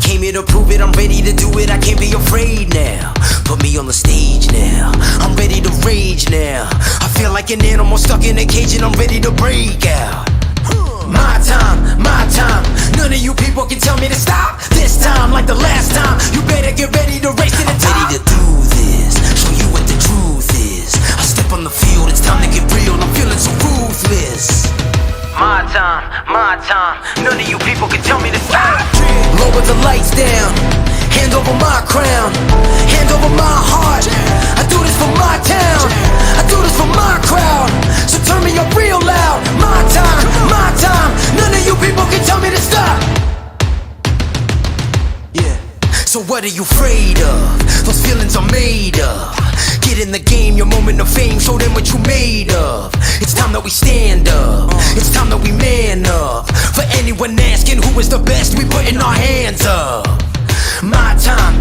came here to prove it, I'm ready to do it, I can't be afraid now. Put me on the stage now, I'm ready to rage now. I feel like an animal stuck in a cage and I'm ready to break out. My time, none of you people can tell me to stop. This time, like the last time, you better get ready to race to the top. I'm ready to do this, show you what the truth is. I step on the field, it's time to get real, I'm feeling so ruthless. My time, none of you people can tell me to stop. Lower the lights down, hand over my crown, hand over my heart. I do this for my town, I do this for my crowd. So turn me up real loud. My time, none of you people can tell me to stop. Yeah. So what are you afraid of? Those feelings are made of. Get in the game, your moment of fame, show them what you made of. It's time that we stand up, it's time that we man up. For anyone asking who is the best, we putting our hands up. My time,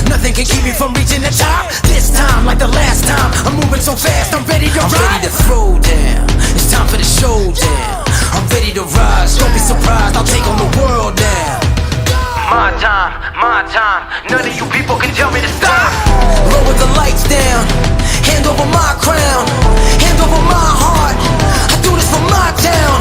nothing can keep me from reaching the top. This time, like the last time, I'm moving so fast, I'm ready to ride. I'm ready to throw down, it's time for the showdown. I'm ready to rise, don't be surprised, I'll take on the world now. My time, none of you people can tell me to stop. Lower the lights down, hand over my crown, hand over my heart. I do this for my town,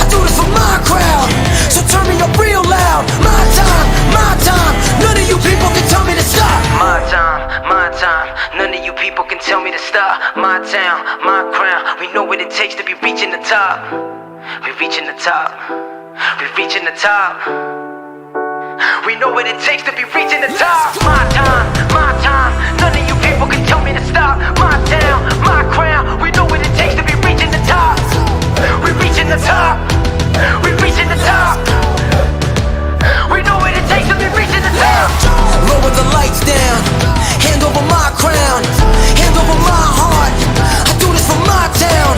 I do this for my crowd. So turn me up real loud. My time, none of you people can tell me to stop. My time, none of you people can tell me to stop. My town, my crown, we know what it takes to be reaching the top. We're reaching the top, we're reaching the top. We know what it takes to be reaching the top. My time, none of you people can tell me to stop. My town, my crown, we know what it takes to be reaching the top. We're reaching the top, we're reaching the top. We know what it takes to be reaching the top. Lower the lights down, hand over my crown, hand over my heart. I do this for my town,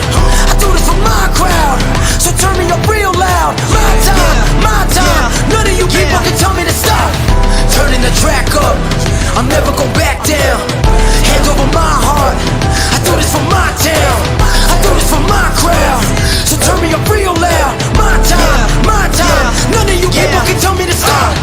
I do this for my crowd. So turn me up real loud. My time, none of you people can tell me to stop. Turning the track up, I'll never go back down. Hand over my heart, I do this for my town, I do this for my crowd. So turn me up real loud. My time, none of you people can tell me to stop.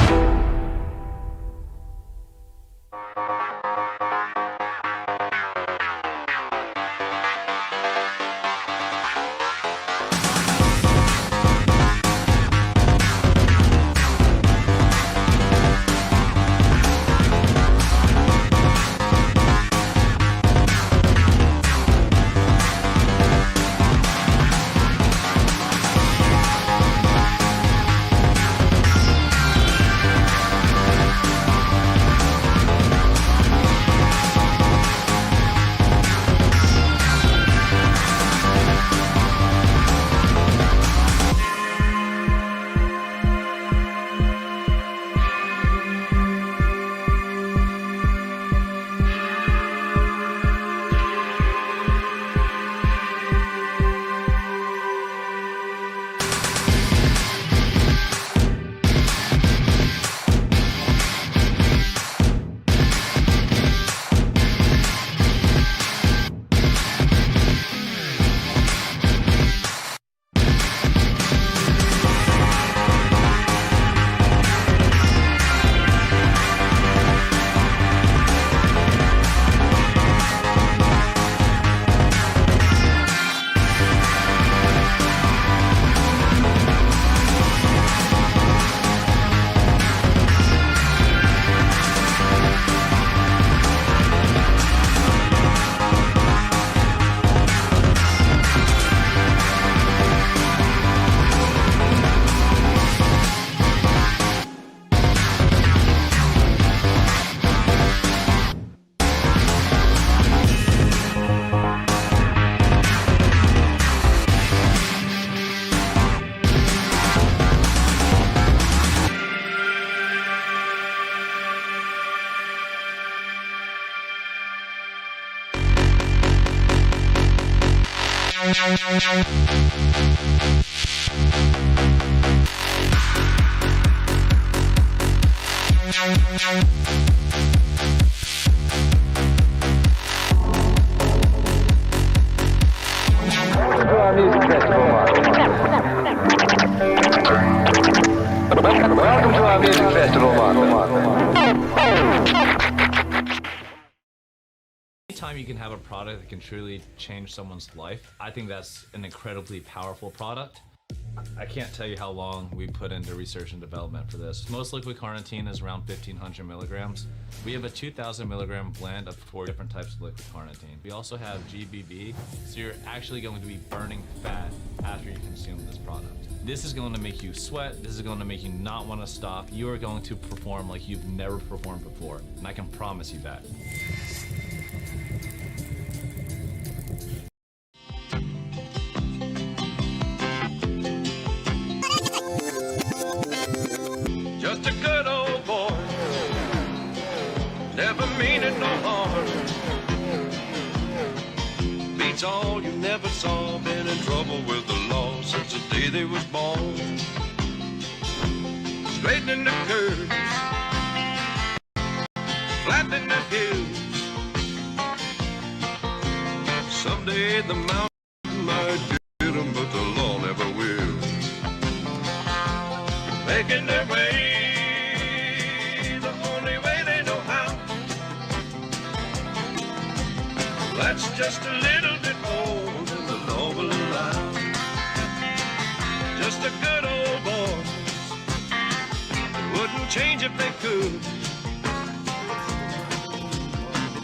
Welcome to our music festival. Anytime you can have a product that can truly change someone's life, I think that's an incredibly powerful product. I can't tell you how long we put into research and development for this. Most liquid carnitine is around 1,500 milligrams. We have a 2,000 milligram blend of 4 different types of liquid carnitine. We also have GBB, so you're actually going to be burning fat after you consume this product. This is going to make you sweat. This is going to make you not want to stop. You are going to perform like you've never performed before, and I can promise you that. Just a good old boy, never meaning no harm. Beats all you never saw, been in trouble with the law since the day they was born. Straightening the curves, flattening the hills. Someday the mountain might get them, but the law never will. Making their way the only way they know how. That's just a little bit more than the law will allow. Just a good old boy, wouldn't change if they could.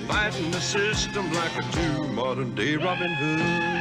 Fighting the system like a true modern day Robin Hood.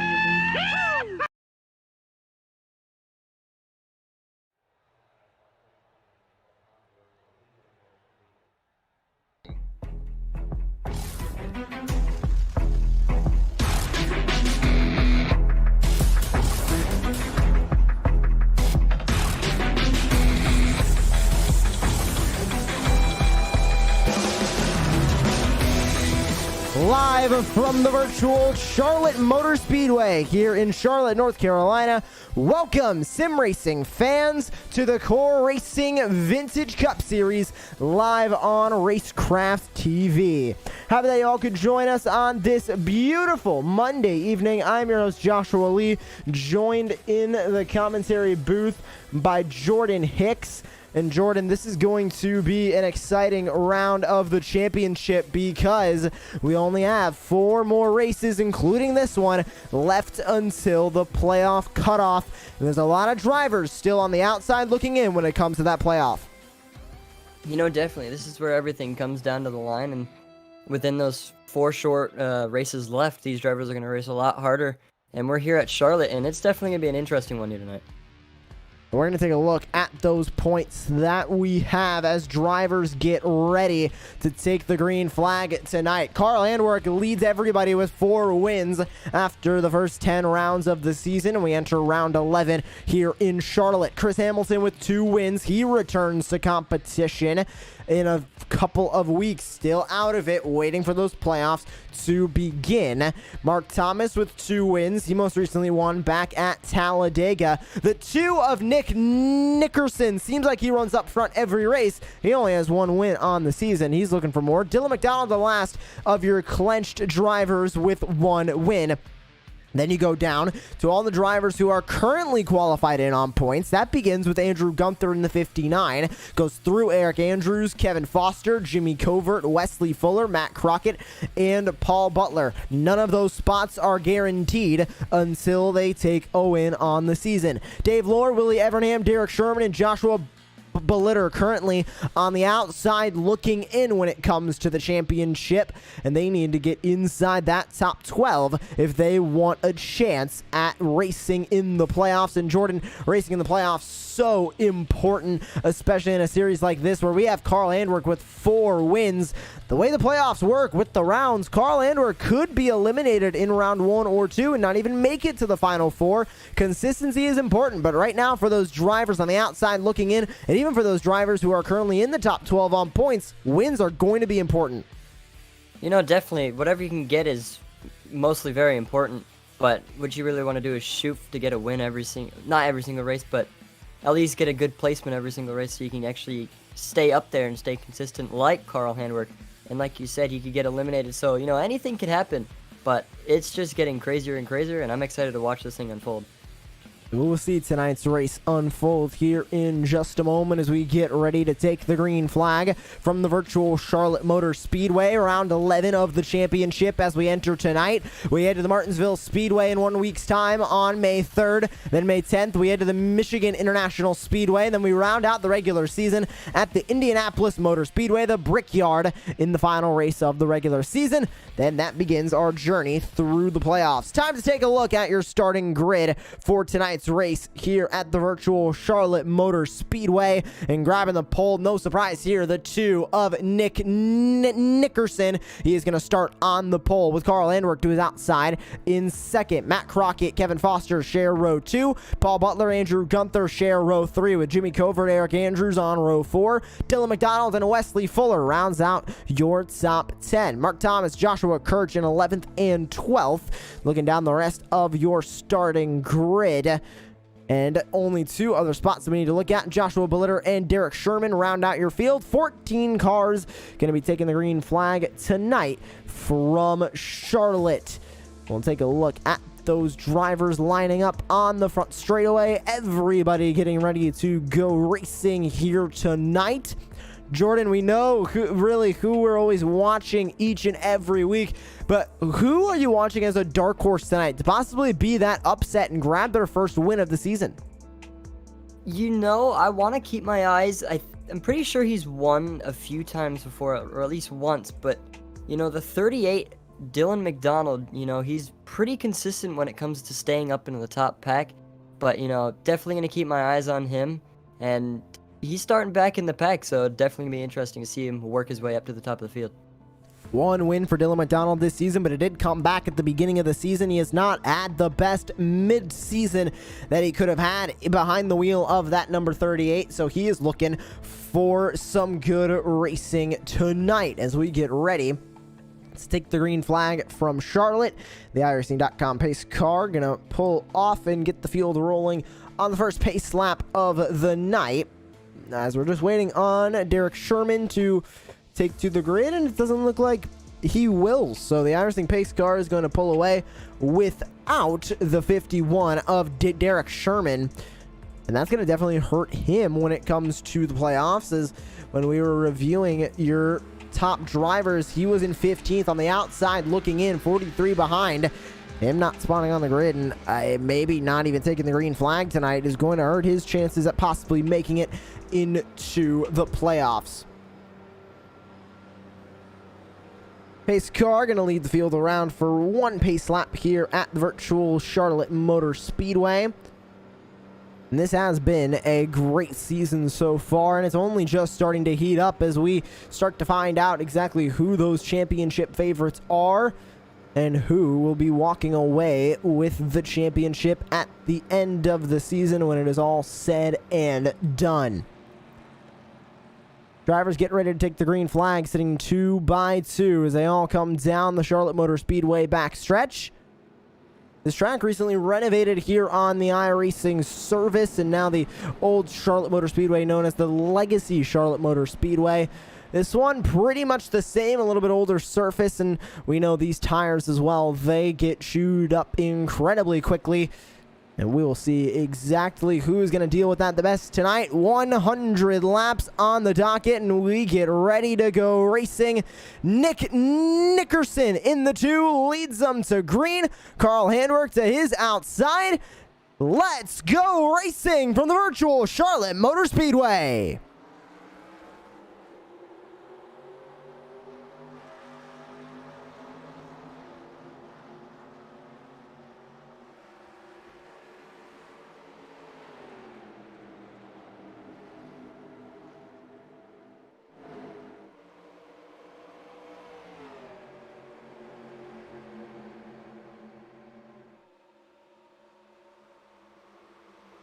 Live from the virtual Charlotte Motor Speedway here in Charlotte, North Carolina. Welcome, sim racing fans, to the Core Racing Vintage Cup Series live on Racecraft TV. Happy that you all could join us on this beautiful Monday evening. I'm your host, Joshua Lee, joined in the commentary booth by Jordan Hicks. And Jordan, this is going to be an exciting round of the championship because we only have 4 more races, including this one, left until the playoff cutoff. And there's a lot of drivers still on the outside looking in when it comes to that playoff. You know, definitely. This is where everything comes down to the line. And within those 4 short races left, these drivers are going to race a lot harder. And we're here at Charlotte, and it's definitely going to be an interesting one here tonight. We're going to take a look at those points that we have as drivers get ready to take the green flag tonight. Carl Handwerk leads everybody with 4 wins after the first 10 rounds of the season, and we enter round 11 here in Charlotte. Chris Hamilton with 2 wins. He returns to competition in a couple of weeks, still out of it, waiting for those playoffs to begin. Mark Thomas with 2 wins. He most recently won back at Talladega. The 2 of Nick Nickerson seems like he runs up front every race. He only has 1 win on the season. He's looking for more. Dylan McDonald, the last of your clenched drivers, with 1 win. Then you go down to all the drivers who are currently qualified in on points. That begins with Andrew Gunther in the 59. Goes through Eric Andrews, Kevin Foster, Jimmy Covert, Wesley Fuller, Matt Crockett, and Paul Butler. None of those spots are guaranteed until they take a win on the season. Dave Lohr, Willie Evernham, Derek Sherman, and Joshua Bolitter currently on the outside looking in when it comes to the championship, and they need to get inside that top 12 if they want a chance at racing in the playoffs. And Jordan, racing in the playoffs, so important, especially in a series like this where we have Carl Handwerk with 4 wins. The way the playoffs work with the rounds, Carl Handwerk could be eliminated in round 1 or 2 and not even make it to the final 4. Consistency is important, but right now for those drivers on the outside looking in, and even for those drivers who are currently in the top 12 on points, wins are going to be important. You know, definitely, whatever you can get is mostly very important, but what you really want to do is shoot to get a win not every single race, but at least get a good placement every single race so you can actually stay up there and stay consistent like Carl Handwerk. And like you said, he could get eliminated, so, you know, anything could happen, but it's just getting crazier and crazier, and I'm excited to watch this thing unfold. We'll see tonight's race unfold here in just a moment as we get ready to take the green flag from the virtual Charlotte Motor Speedway. Round 11 of the championship as we enter tonight. We head to the Martinsville Speedway in 1 week's time on May 3rd. Then May 10th, we head to the Michigan International Speedway. Then we round out the regular season at the Indianapolis Motor Speedway, the Brickyard, in the final race of the regular season. Then that begins our journey through the playoffs. Time to take a look at your starting grid for tonight's race here at the virtual Charlotte Motor Speedway. And grabbing the pole, no surprise here, the 2 of Nick Nickerson. He is going to start on the pole with Carl Andwork to his outside. In second, Matt Crockett, Kevin Foster share row 2. Paul Butler, Andrew Gunther share row 3 with Jimmy Covert, Eric Andrews on row 4. Dylan McDonald and Wesley Fuller rounds out your top 10. Mark Thomas, Joshua Kirch in 11th and 12th. Looking down the rest of your starting grid, and only 2 other spots that we need to look at. Joshua Bellitter and Derek Sherman round out your field. 14 cars going to be taking the green flag tonight from Charlotte. We'll take a look at those drivers lining up on the front straightaway. Everybody getting ready to go racing here tonight. Jordan, we know who we're always watching each and every week, but who are you watching as a dark horse tonight to possibly be that upset and grab their first win of the season? You know, I want to keep my eyes. I'm pretty sure he's won a few times before, or at least once, but, you know, the 38, Dylan McDonald, you know, he's pretty consistent when it comes to staying up into the top pack, but, you know, definitely going to keep my eyes on him, and he's starting back in the pack, so definitely going to be interesting to see him work his way up to the top of the field. 1 win for Dylan McDonald this season, but it did come back at the beginning of the season. He has not had the best mid-season that he could have had behind the wheel of that number 38, so he is looking for some good racing tonight as we get ready. Let's take the green flag from Charlotte. The iRacing.com pace car going to pull off and get the field rolling on the first pace lap of the night, as we're just waiting on Derek Sherman to take to the grid, and it doesn't look like he will. So the iRacing pace car is going to pull away without the 51 of Derek Sherman, and that's going to definitely hurt him when it comes to the playoffs. As when we were reviewing your top drivers, he was in 15th on the outside looking in, 43 behind. Him not spawning on the grid and maybe not even taking the green flag tonight is going to hurt his chances at possibly making it into the playoffs. Pace car going to lead the field around for 1 pace lap here at the virtual Charlotte Motor Speedway. And this has been a great season so far, and it's only just starting to heat up as we start to find out exactly who those championship favorites are and who will be walking away with the championship at the end of the season when it is all said and done. Drivers get ready to take the green flag, sitting 2 by 2 as they all come down the Charlotte Motor Speedway backstretch. This track recently renovated here on the iRacing service, and now the old Charlotte Motor Speedway known as the Legacy Charlotte Motor Speedway. This one pretty much the same, a little bit older surface, and we know these tires as well, they get chewed up incredibly quickly. And we will see exactly who's going to deal with that the best tonight. 100 laps on the docket, and we get ready to go racing. Nick Nickerson in the 2 leads them to green. Carl Handwork to his outside. Let's go racing from the virtual Charlotte Motor Speedway.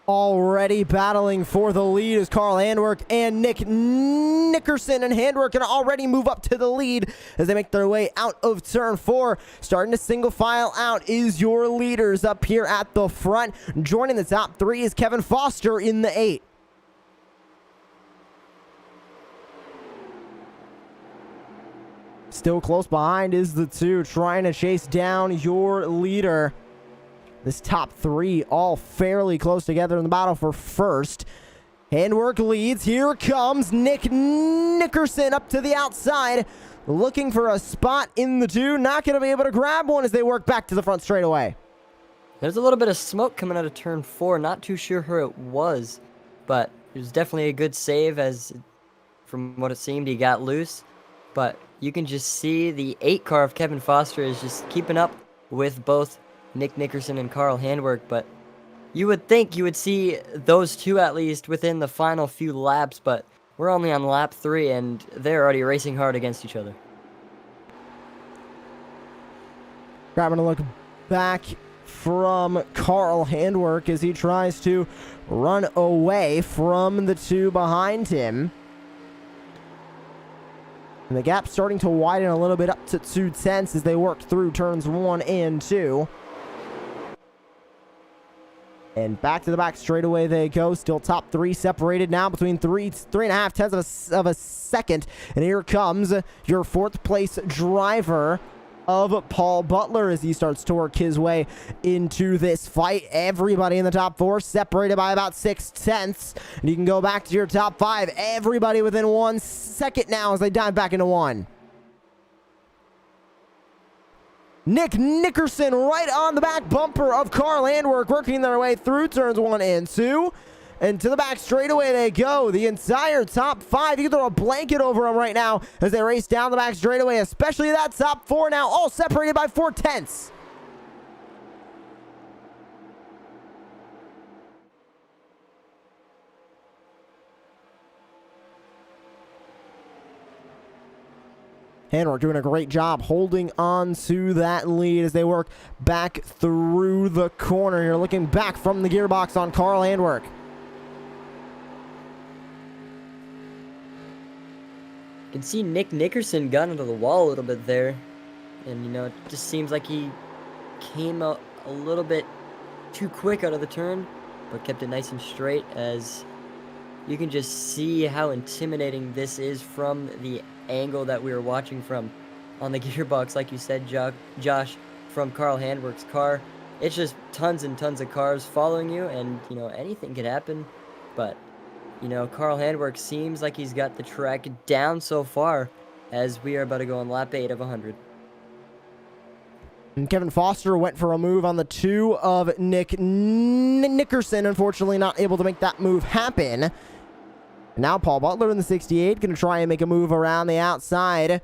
Already battling for the lead is Carl Handwork and Nick Nickerson, and Handwork can already move up to the lead as they make their way out of turn 4. Starting to single file out is your leaders up here at the front. Joining the top 3 is Kevin Foster in the 8. Still close behind is the 2, trying to chase down your leader. This top three all fairly close together in the battle for first. Handwork leads. Here comes Nick Nickerson up to the outside, looking for a spot in the 2. Not going to be able to grab one as they work back to the front straightaway. There's a little bit of smoke coming out of turn 4. Not too sure who it was, but it was definitely a good save, as from what it seemed, he got loose. But you can just see the 8 car of Kevin Foster is just keeping up with both Nick Nickerson and Carl Handwerk. But you would think you would see those two at least within the final few laps, but we're only on lap 3 and they're already racing hard against each other. Grabbing a look back from Carl Handwerk as he tries to run away from the 2 behind him. And the gap starting to widen a little bit up to 2/10 as they work through turns 1 and 2. And back to the back straightaway they go. Still top 3 separated now between 3.5 tenths of a second. And here comes your 4th place driver of Paul Butler as he starts to work his way into this fight. Everybody in the top 4 separated by about 6/10. And you can go back to your top 5. Everybody within 1 second now as they dive back into 1. Nick Nickerson right on the back bumper of Carl Handwerk, working their way through turns 1 and 2. And to the back straightaway they go. The entire top 5. You can throw a blanket over them right now as they race down the back straightaway, especially that top 4 now, all separated by 4/10. Handwerk doing a great job holding on to that lead as they work back through the corner here, looking back from the gearbox on Carl Handwerk. You can see Nick Nickerson got into the wall a little bit there. And, you know, it just seems like he came out a little bit too quick out of the turn, but kept it nice and straight, as you can just see how intimidating this is from the angle that we were watching from on the gearbox, like you said, Josh, from Carl Handwerk's car. It's just tons and tons of cars following you, and, you know, anything could happen, but you know, Carl Handwerk seems like he's got the track down so far, as we are about to go on lap 8 of 100. And Kevin Foster went for a move on the 2 of Nick Nickerson, unfortunately not able to make that move happen. And now Paul Butler in the 68 going to try and make a move around the outside.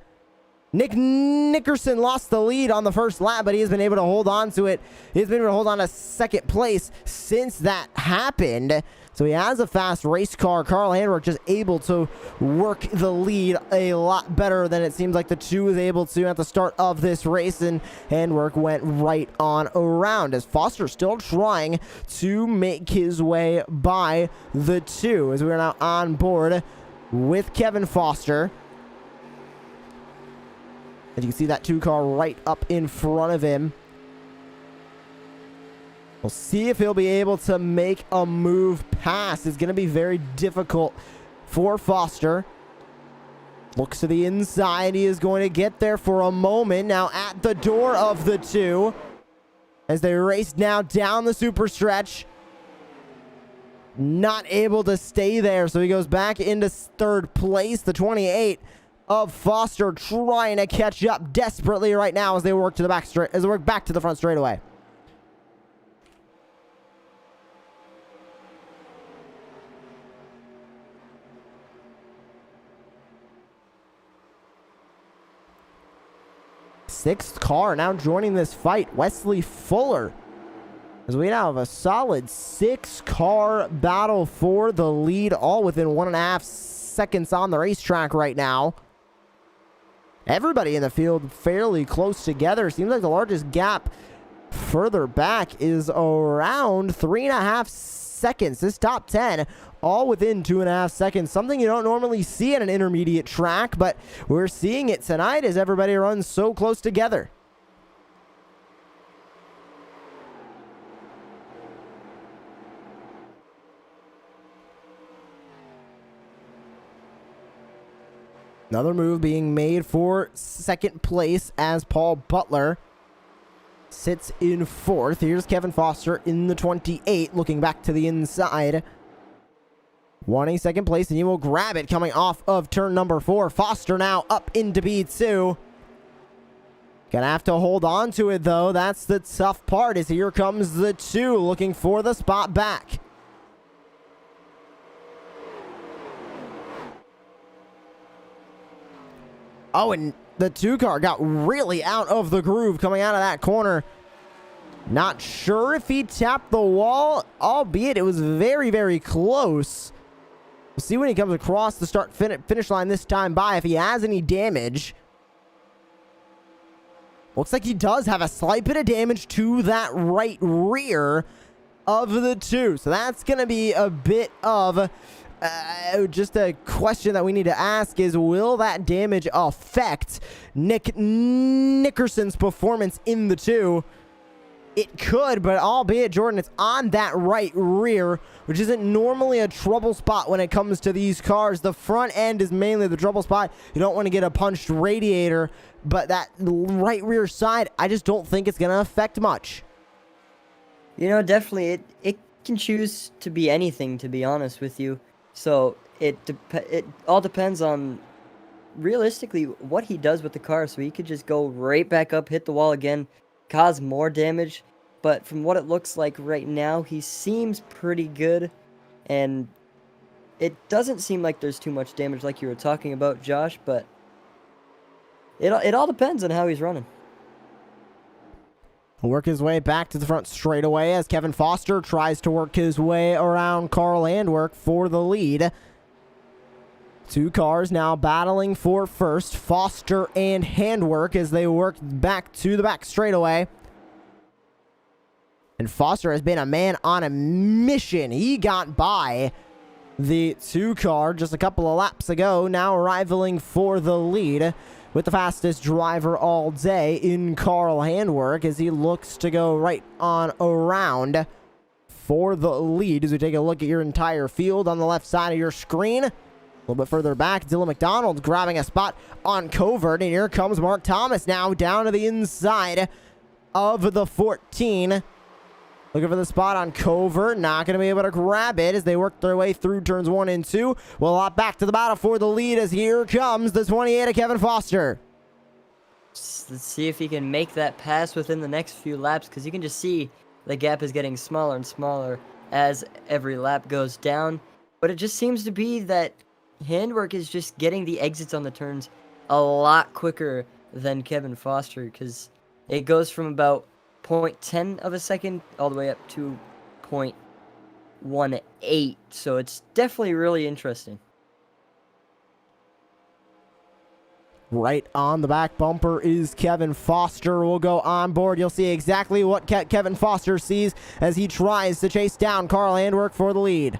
Nick Nickerson lost the lead on the first lap, but he has been able to hold on to it. He's been able to hold on to 2nd place since that happened. So he has a fast race car. Carl Handwerk just able to work the lead a lot better than it seems like the 2 was able to at the start of this race. And Handwerk went right on around as Foster still trying to make his way by the 2 as we're now on board with Kevin Foster. As you can see that 2 car right up in front of him. We'll see if he'll be able to make a move past. It's going to be very difficult for Foster. Looks to the inside. He is going to get there for a moment. Now at the door of the 2. As they race now down the super stretch. Not able to stay there. So he goes back into 3rd place. The 28 of Foster trying to catch up desperately right now as they work to the back straight, as they work back to the front straightaway. Sixth car now joining this fight, Wesley Fuller. As we now have a solid 6-car battle for the lead, all within 1.5 seconds on the racetrack right now. Everybody in the field fairly close together. Seems like the largest gap further back is around 3.5 seconds. This top 10 all within 2.5 seconds. Something you don't normally see at an intermediate track, but we're seeing it tonight as everybody runs so close together. Another move being made for 2nd place as Paul Butler sits in 4th. Here's Kevin Foster in the 28, looking back to the inside. Wanting 2nd place, and he will grab it coming off of turn number 4. Foster now up into B2. Gonna have to hold on to it, though. That's the tough part, as here comes the 2, looking for the spot back. Oh, and the 2 car got really out of the groove coming out of that corner. Not sure if he tapped the wall, albeit it was very, very close. We'll see when he comes across the finish line this time by if he has any damage. Looks like he does have a slight bit of damage to that right rear of the 2. So that's going to be a bit of just a question that we need to ask is, will that damage affect Nick Nickerson's performance in the 2? It could, but albeit, Jordan, it's on that right rear, which isn't normally a trouble spot when it comes to these cars. The front end is mainly the trouble spot. You don't want to get a punched radiator, but that right rear side, I just don't think it's going to affect much. You know, definitely, it can choose to be anything, to be honest with you. So it all depends on, realistically, what he does with the car. So he could just go right back up, hit the wall again, cause more damage. But from what it looks like right now, he seems pretty good. And it doesn't seem like there's too much damage like you were talking about, Josh. But it all depends on how he's running. He'll work his way back to the front straightaway as Kevin Foster tries to work his way around Carl Andwerk for the lead. 2 cars now battling for first. Foster and Handwork as they work back to the back straightaway. And Foster has been a man on a mission. He got by the 2 car just a couple of laps ago, now rivaling for the lead with the fastest driver all day in Carl Handwork as he looks to go right on around for the lead. As we take a look at your entire field on the left side of your screen, a little bit further back, Dylan McDonald's grabbing a spot on covert, and here comes Mark Thomas now down to the inside of the 14. Looking for the spot on covert, not going to be able to grab it as they work their way through turns 1 and 2. We'll hop back to the battle for the lead as here comes the 28 of Kevin Foster. Let's see if he can make that pass within the next few laps, because you can just see the gap is getting smaller and smaller as every lap goes down. But it just seems to be that Handwork is just getting the exits on the turns a lot quicker than Kevin Foster, because it goes from about 0.10 of a second all the way up to 0.18. So it's definitely really interesting. Right on the back bumper is Kevin Foster. We'll go on board. You'll see exactly what Kevin Foster sees as he tries to chase down Carl Handwork for the lead.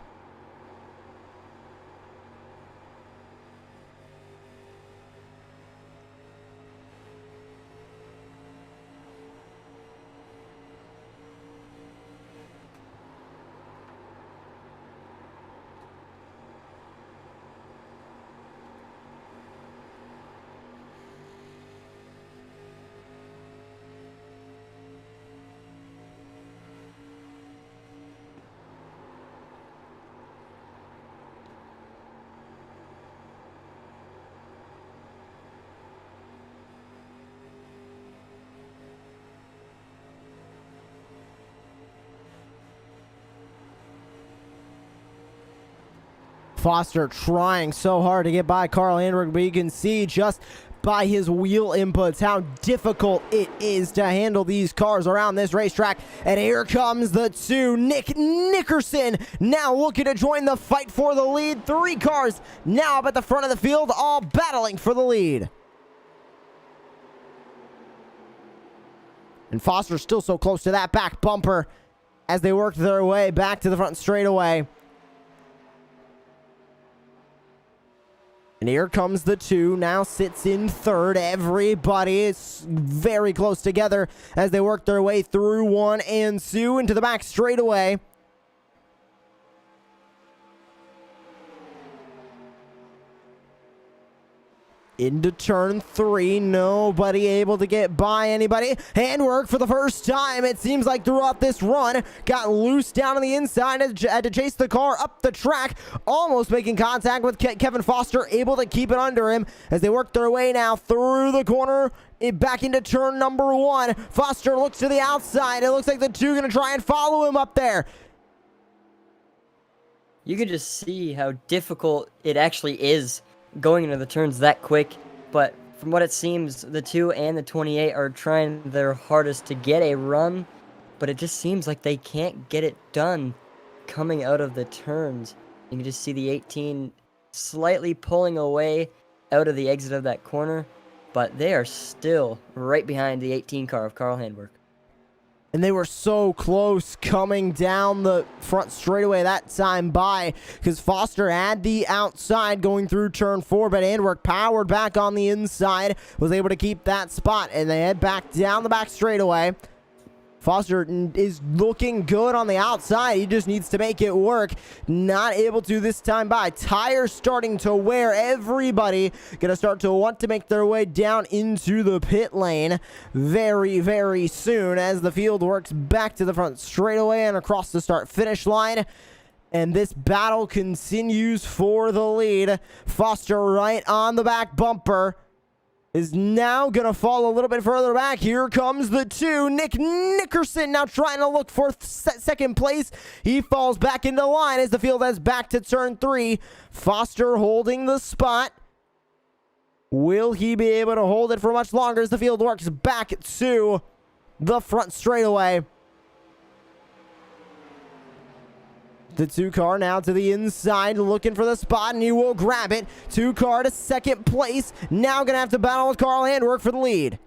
Foster trying so hard to get by Carl Handwerk, but you can see just by his wheel inputs how difficult it is to handle these cars around this racetrack. And here comes the 2, Nick Nickerson, now looking to join the fight for the lead. 3 cars now up at the front of the field, all battling for the lead. And Foster's still so close to that back bumper as they work their way back to the front straightaway. And here comes the 2, now sits in 3rd. Everybody is very close together as they work their way through 1 and 2 into the back straightaway. Into turn 3, nobody able to get by anybody. Handwork for the first time, it seems like throughout this run. Got loose down on the inside and had to chase the car up the track. Almost making contact with Kevin Foster, able to keep it under him as they work their way now through the corner. Back into turn number 1. Foster looks to the outside. It looks like the two going to try and follow him up there. You can just see how difficult it actually is going into the turns that quick, but from what it seems, the 2 and the 28 are trying their hardest to get a run, but it just seems like they can't get it done coming out of the turns. You can just see the 18 slightly pulling away out of the exit of that corner, but they are still right behind the 18 car of Carl Handwerk. And they were so close coming down the front straightaway that time by, because Foster had the outside going through turn 4, but Handwork powered back on the inside, was able to keep that spot, and they head back down the back straightaway. Foster is looking good on the outside. He just needs to make it work. Not able to this time by. Tires starting to wear. Everybody going to start to want to make their way down into the pit lane very, very soon as the field works back to the front straightaway and across the start-finish line. And this battle continues for the lead. Foster right on the back bumper. Is now going to fall a little bit further back. Here comes the 2. Nick Nickerson now trying to look for second place. He falls back into line as the field heads back to turn 3. Foster holding the spot. Will he be able to hold it for much longer as the field works back to the front straightaway? The 2 car now to the inside looking for the spot, and he will grab it. 2 car to second place. Now going to have to battle with Carl Handwerk for the lead.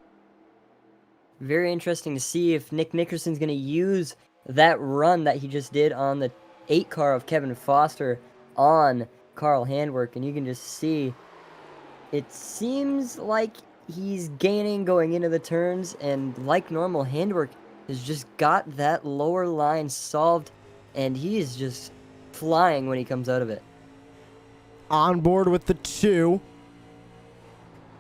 Very interesting to see if Nick Nickerson's going to use that run that he just did on the 8 car of Kevin Foster on Carl Handwerk. And you can just see it seems like he's gaining going into the turns, and like normal, Handwerk has just got that lower line solved. And he is just flying when he comes out of it. On board with the 2.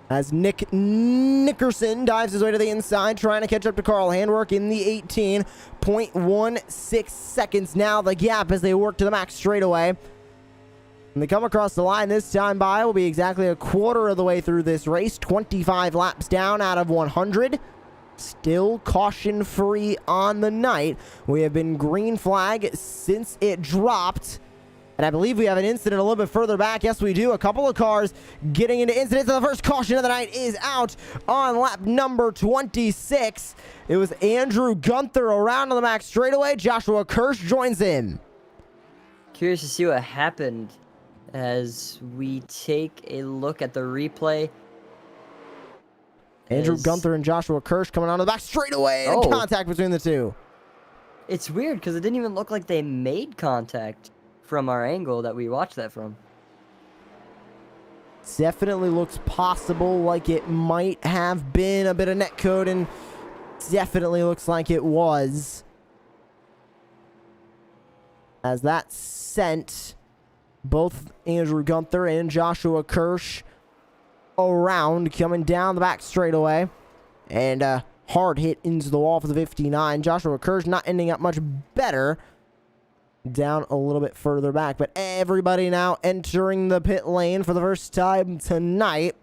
As Nick Nickerson dives his way to the inside, trying to catch up to Carl Handwerk in the 18.16 seconds. Now the gap as they work to the max straightaway. And they come across the line this time by will be exactly a quarter of the way through this race. 25 laps down out of 100. Still caution-free on the night. We have been green flag since it dropped. And I believe we have an incident a little bit further back. Yes, we do. A couple of cars getting into incidents. And the first caution of the night is out on lap number 26. It was Andrew Gunther around on the max straightaway. Joshua Kirsch joins in. Curious to see what happened as we take a look at the replay. Andrew Gunther and Joshua Kirsch coming on the back straightaway. Oh. Contact between the 2. It's weird because it didn't even look like they made contact from our angle that we watched that from. Definitely looks possible like it might have been a bit of netcode, and definitely looks like it was. As that sent both Andrew Gunther and Joshua Kirsch around, coming down the back straightaway, and a hard hit into the wall for the 59. Joshua Kirsch not ending up much better, down a little bit further back, but everybody now entering the pit lane for the first time tonight.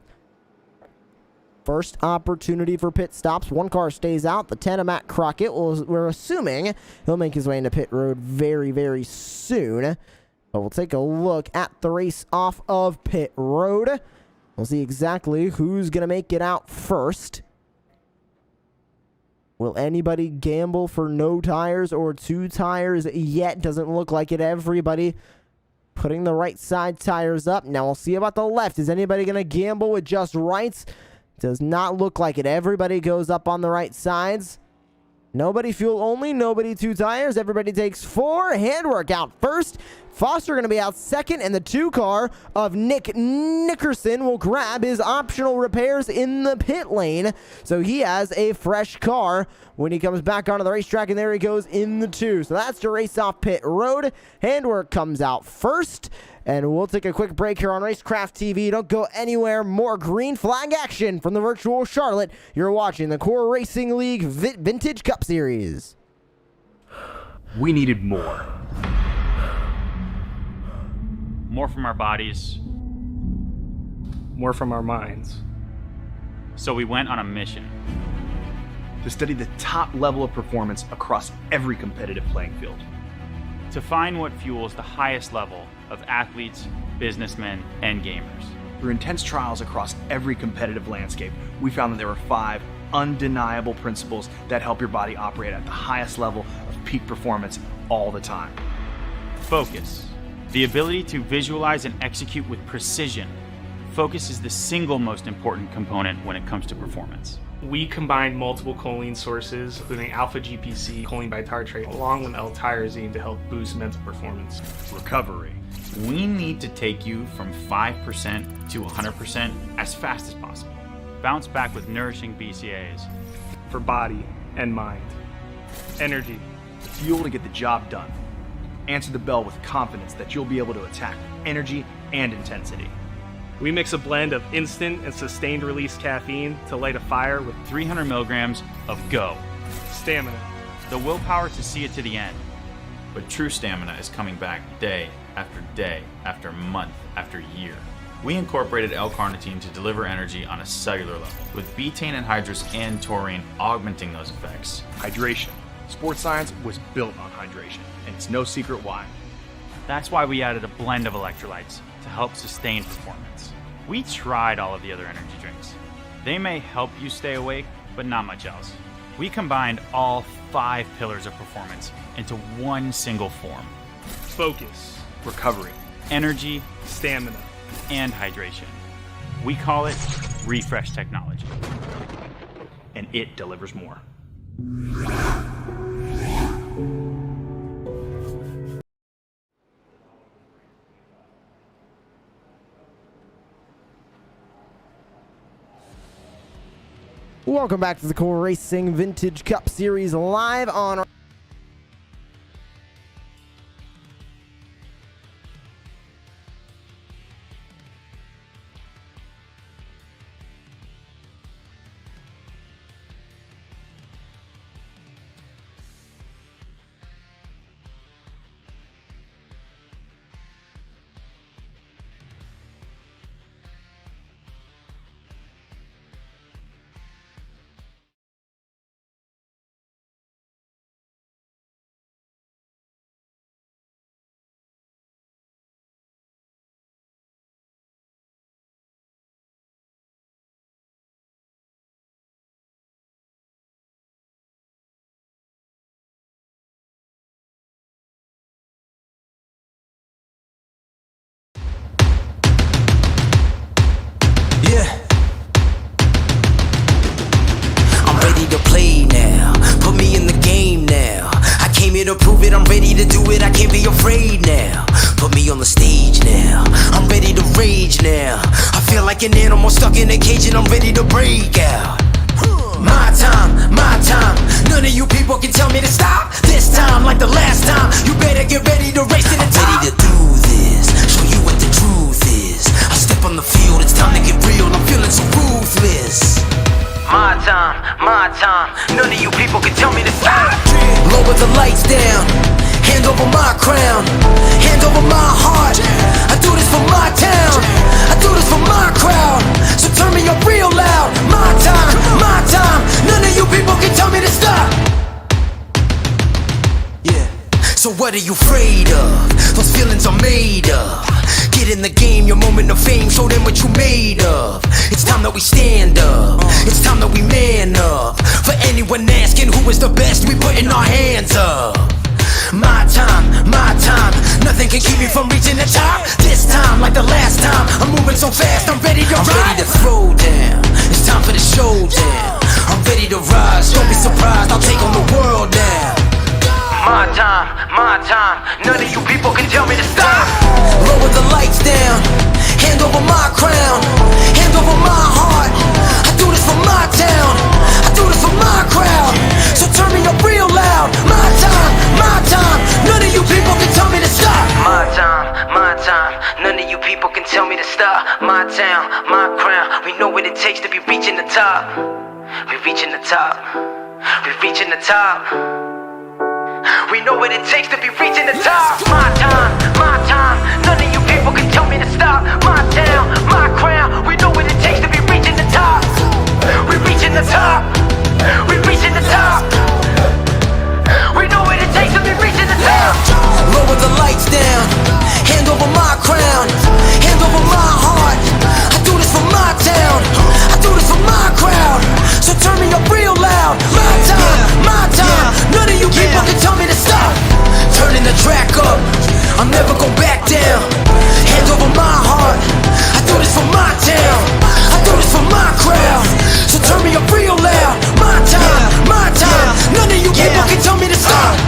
First opportunity for pit stops. 1 car stays out. The 10 of Matt Crockett, we're assuming he'll make his way into pit road very, very soon. But we'll take a look at the race off of pit road. We'll see exactly who's going to make it out first. Will anybody gamble for no tires or 2 tires yet? Doesn't look like it. Everybody putting the right side tires up. Now we'll see about the left. Is anybody going to gamble with just rights? Does not look like it. Everybody goes up on the right sides. Nobody fuel only. Nobody 2 tires. Everybody takes 4. Handwork out first. Foster going to be out second, and the 2 car of Nick Nickerson will grab his optional repairs in the pit lane. So he has a fresh car when he comes back onto the racetrack, and there he goes in the 2. So that's to race off pit road. Handwork comes out first And we'll take a quick break here on Racecraft TV. Don't go anywhere. More green flag action from the virtual Charlotte. You're watching the Core Racing League Vintage Cup Series. We needed more. More from our bodies. More from our minds. So we went on a mission. To study the top level of performance across every competitive playing field. To find what fuels the highest level of athletes, businessmen, and gamers. Through intense trials across every competitive landscape, we found that there were 5 undeniable principles that help your body operate at the highest level of peak performance all the time. Focus. The ability to visualize and execute with precision. Focus is the single most important component when it comes to performance. We combined multiple choline sources, including alpha GPC, choline bitartrate, along with L-tyrosine to help boost mental performance. Recovery. We need to take you from 5% to 100% as fast as possible. Bounce back with nourishing BCAAs. For body and mind. Energy. Fuel to get the job done. Answer the bell with confidence that you'll be able to attack with energy and intensity. We mix a blend of instant and sustained release caffeine to light a fire with 300 milligrams of GO. stamina. The willpower to see it to the end. But true stamina is coming back day after month after year. We incorporated L-carnitine to deliver energy on a cellular level, with betaine anhydrous and taurine augmenting those effects. Hydration. Sports science was built on hydration, and it's no secret why. That's why we added a blend of electrolytes to help sustain performance. We tried all of the other energy drinks. They may help you stay awake, but not much else. We combined all 5 pillars of performance into one single form. Focus. Recovery. Energy, Stamina. and hydration. We call it Refresh Technology. And it delivers more. Welcome back to the Core Racing Vintage Cup Series live on Yeah. I'm ready to play now. Put me in the game now. I came here to prove it. I'm ready to do it. I can't be afraid now. Put me on the stage now. I'm ready to rage now. I feel like an animal stuck in a cage and I'm ready to break out. My time. None of you people can tell me to stop. This time, like the last time, you better get ready to race to the top. Ready to do this, show you what the truth is. I step on the field, it's time to get real. I'm feeling so ruthless. My time. None of you people can tell me to stop. Lower the lights down. Hand over my crown. Hand over my heart. I do this for my town. I do this for my crowd. So turn me up real loud. My time. None of you people can tell me to stop. Yeah. So what are you afraid of? Those feelings are made of. Get in the game, your moment of fame, show them what you made of. It's time that we stand up. It's time that we man up. For anyone asking who is the best, we putting our hands up. My time. Nothing can keep me from reaching the top. This time, like the last time, I'm moving so fast, I'm ready to ride. I'm ready to throw down. It's time for the showdown. I'm ready to rise. Don't be surprised, I'll take on the world now. My time. None of you people can tell me to stop. Lower the lights down. Hand over my crown. Hand over my heart. I do this for my town. I do this for my crowd. So turn me up real loud. My time. None of you people can tell me to stop. My time. know what it takes to be reaching the top. We reaching the top. We reaching the top. We know what it takes to be reaching the top. My time, my time. None of you people can tell me to stop. My town, my crown. We know what it takes to be reaching the top. We reaching the top. We reaching the top. We know what it takes to be reaching the top. Lower the lights down. Hand over my crown. Hand over my heart. I do this for my town. I do this for my crowd. So turn me up real loud. My time, my time. None of you people can tell me to stop. Turning the track up. I'm never going back down. Hand over my heart. I do this for my town. I do this for my crowd. So turn me up real loud. My time, my time. None of you people can tell me to stop.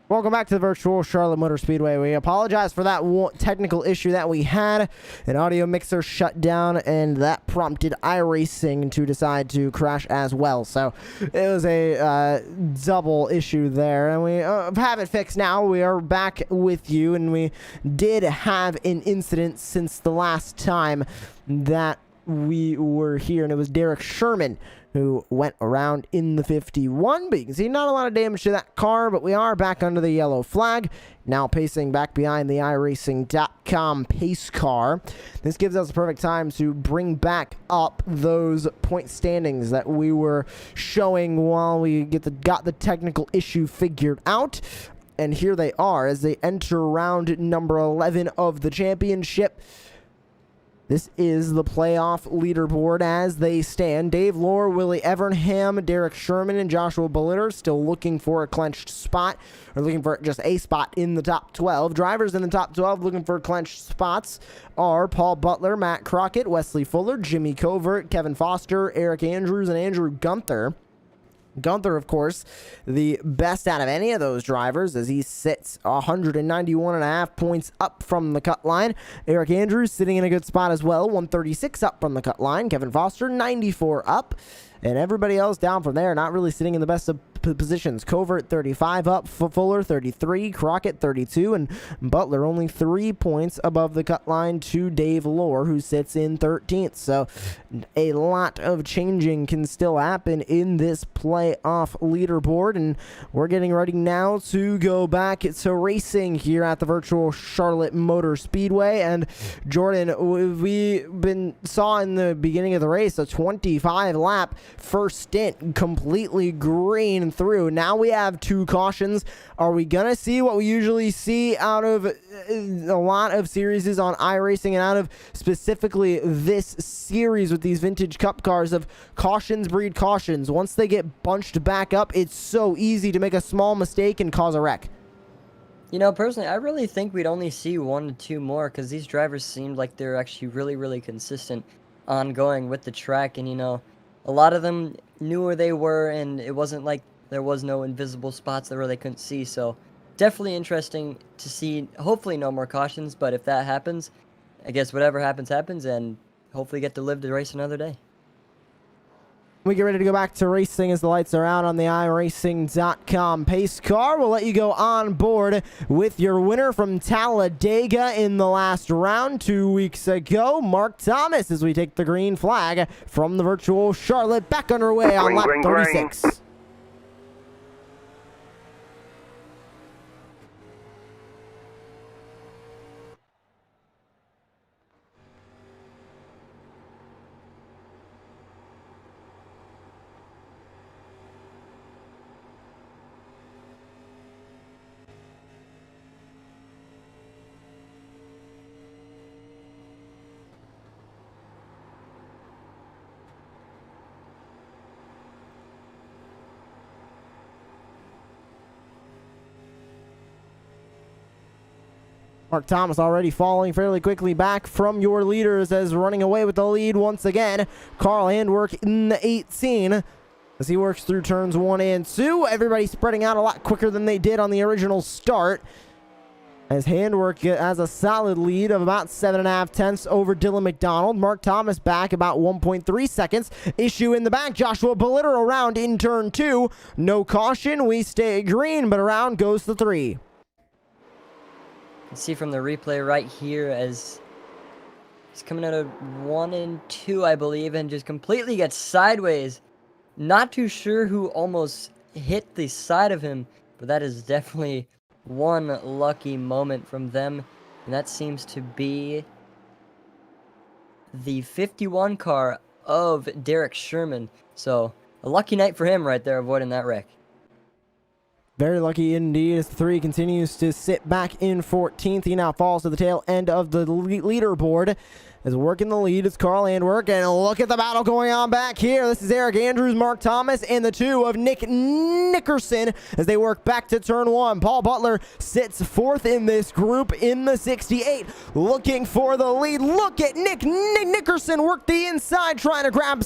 Welcome back to the virtual Charlotte Motor Speedway. We apologize for that technical issue that we had. An audio mixer shut down, and that prompted iRacing to decide to crash as well. So it was a double issue there, and we have it fixed now. We are back with you, and we did have an incident since the last time that we were here, and it was Derek Sherman who went around in the 51, but you can see not a lot of damage to that car, but we are back under the yellow flag, now pacing back behind the iRacing.com pace car. This gives us a perfect time to bring back up those point standings that we were showing while we got the technical issue figured out. And here they are as they enter round number 11 of the championship. This is the playoff leaderboard as they stand. Dave Lohr, Willie Evernham, Derek Sherman, and Joshua Bolitter still looking for a clenched spot, or looking for just a spot in the top 12. Drivers in the top 12 looking for clenched spots are Paul Butler, Matt Crockett, Wesley Fuller, Jimmy Covert, Kevin Foster, Eric Andrews, and Andrew Gunther. Gunther, of course, the best out of any of those drivers as he sits 191.5 points up from the cut line. Eric Andrews sitting in a good spot as well, 136 up from the cut line. Kevin Foster, 94 up. And everybody else down from there, not really sitting in the best of positions. Covert 35 up, Fuller 33, Crockett 32, and Butler only 3 points above the cut line to Dave Lohr, who sits in 13th. So a lot of changing can still happen in this playoff leaderboard, and we're getting ready now to go back to racing here at the virtual Charlotte Motor Speedway. And Jordan, we saw in the beginning of the race a 25 lap first stint, completely green came through. Now we have 2 cautions. Are we going to see what we usually see out of a lot of series on iRacing and out of specifically this series with these vintage cup cars of cautions breed cautions? Once they get bunched back up, it's so easy to make a small mistake and cause a wreck. You know, personally, I really think we'd only see 1 to 2 more because these drivers seemed like they're actually really, really consistent ongoing with the track. And, you know, a lot of them knew where they were, and it wasn't like there was no invisible spots where they couldn't see. So definitely interesting to see. Hopefully no more cautions, but if that happens, I guess whatever happens, happens, and hopefully get to live to race another day. We get ready to go back to racing as the lights are out on the iRacing.com pace car. We'll let you go on board with your winner from Talladega in the last round 2 weeks ago, Mark Thomas, as we take the green flag from the virtual Charlotte back underway on lap 36. Mark Thomas already falling fairly quickly back from your leaders as running away with the lead once again. Carl Handwerk in the 18 as he works through turns 1 and 2. Everybody spreading out a lot quicker than they did on the original start, as Handwerk has a solid lead of about 7.5 tenths over Dylan McDonald. Mark Thomas back about 1.3 seconds. Issue in the back. Joshua Belitter around in turn 2. No caution. We stay green, but around goes the 3. See from the replay right here as he's coming out of 1 and 2, I believe, and just completely gets sideways. Not too sure who almost hit the side of him, but that is definitely one lucky moment from them, and that seems to be the 51 car of Derek Sherman. So a lucky night for him right there, avoiding that wreck. Very lucky indeed as the 3 continues to sit back in 14th. He now falls to the tail end of the leaderboard. As working the lead is Carl Handwerk, and look at the battle going on back here. This is Eric Andrews, Mark Thomas, and the 2 of Nick Nickerson as they work back to turn 1. Paul Butler sits 4th in this group in the 68, looking for the lead. Look at Nick Nickerson work the inside, trying to grab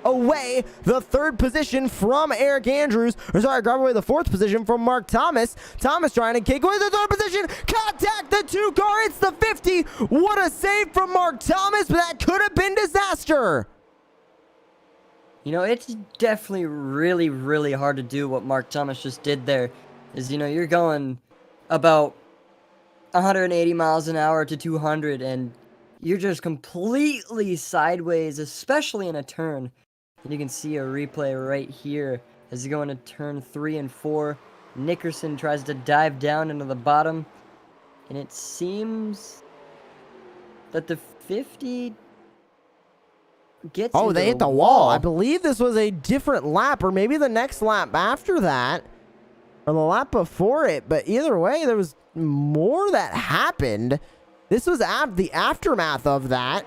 away the 3rd position from Eric Andrews, or sorry, grab away the 4th position from Mark Thomas. Thomas trying to kick away the 3rd position. Contact the 2 car. It's the 50. What a save from Mark Thomas, but that could have been disaster. You know, it's definitely really, really hard to do what Mark Thomas just did there. Is, you know, you're going about 180 miles an hour to 200, and you're just completely sideways, especially in a turn. And you can see a replay right here as you go into turn 3 and 4. Nickerson tries to dive down into the bottom, and it seems that the 50 gets Oh, into they hit the wall. I believe this was a different lap, or maybe the next lap after that, or the lap before it. But either way, there was more that happened. This was the aftermath of that,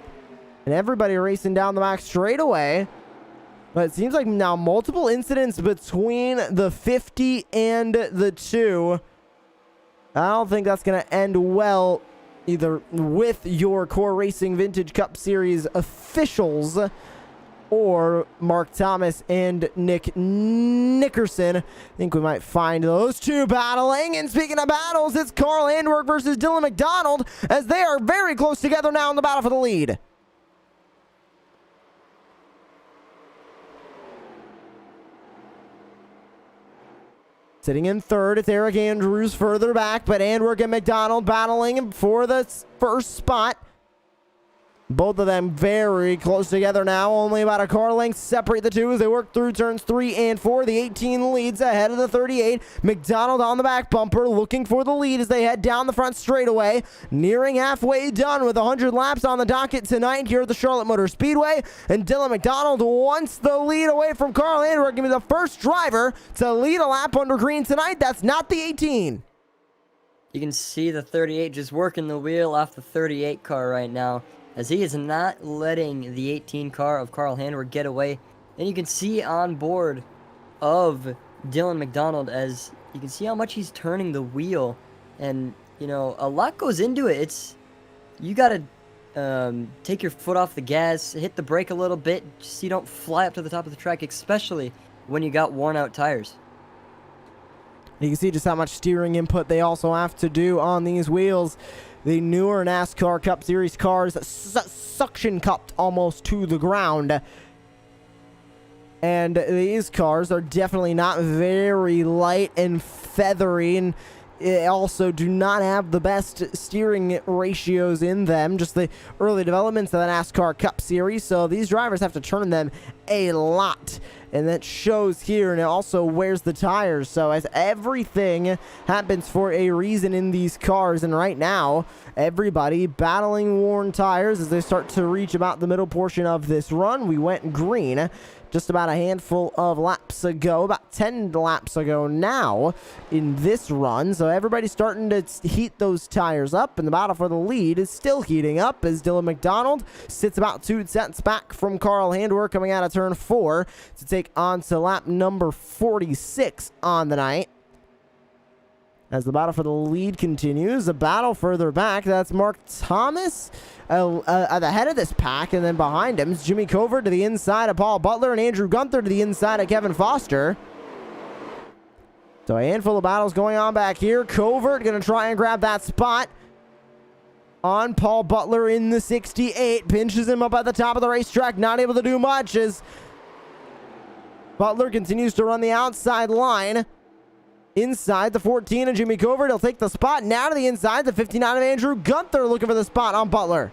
and everybody racing down the back straightaway. But it seems like now multiple incidents between the 50 and the 2. I don't think that's going to end well either with your Core Racing Vintage Cup Series officials or Mark Thomas and Nick Nickerson. I think we might find those 2 battling. And speaking of battles, it's Carl Handwerk versus Dylan McDonald as they are very close together now in the battle for the lead. Sitting in 3rd, it's Eric Andrews further back, but Handwerk and McDonald battling for the first spot. Both of them very close together now. Only about a car length separate the two as they work through turns 3 and 4. The 18 leads ahead of the 38. McDonald on the back bumper looking for the lead as they head down the front straightaway. Nearing halfway done with 100 laps on the docket tonight here at the Charlotte Motor Speedway. And Dylan McDonald wants the lead away from Carl Andrew. Going to be the first driver to lead a lap under green tonight. That's not the 18. You can see the 38 just working the wheel off the 38 car right now, as he is not letting the 18 car of Carl Handwer get away. And you can see on board of Dylan McDonald, as you can see how much he's turning the wheel. And, you know, a lot goes into it. You got to take your foot off the gas, hit the brake a little bit, just so you don't fly up to the top of the track, especially when you got worn out tires. You can see just how much steering input they also have to do on these wheels. The newer NASCAR Cup Series cars suction cupped almost to the ground. And these cars are definitely not very light and feathery, and also do not have the best steering ratios in them. Just the early developments of the NASCAR Cup Series, so these drivers have to turn them a lot. And that shows here, and it also wears the tires. So as everything happens for a reason in these cars, and right now, everybody battling worn tires as they start to reach about the middle portion of this run. We went green just about a handful of laps ago, about 10 laps ago now in this run. So everybody's starting to heat those tires up, and the battle for the lead is still heating up as Dylan McDonald sits about 2 cents back from Carl Handwer coming out of turn 4 to take on to lap number 46 on the night. As the battle for the lead continues, a battle further back, that's Mark Thomas at the head of this pack, and then behind him is Jimmy Covert to the inside of Paul Butler and Andrew Gunther to the inside of Kevin Foster. So a handful of battles going on back here. Covert going to try and grab that spot on Paul Butler in the 68. Pinches him up at the top of the racetrack, not able to do much as Butler continues to run the outside line. Inside the 14 of Jimmy Covert. He'll take the spot now to the inside. The 59 of Andrew Gunther looking for the spot on Butler.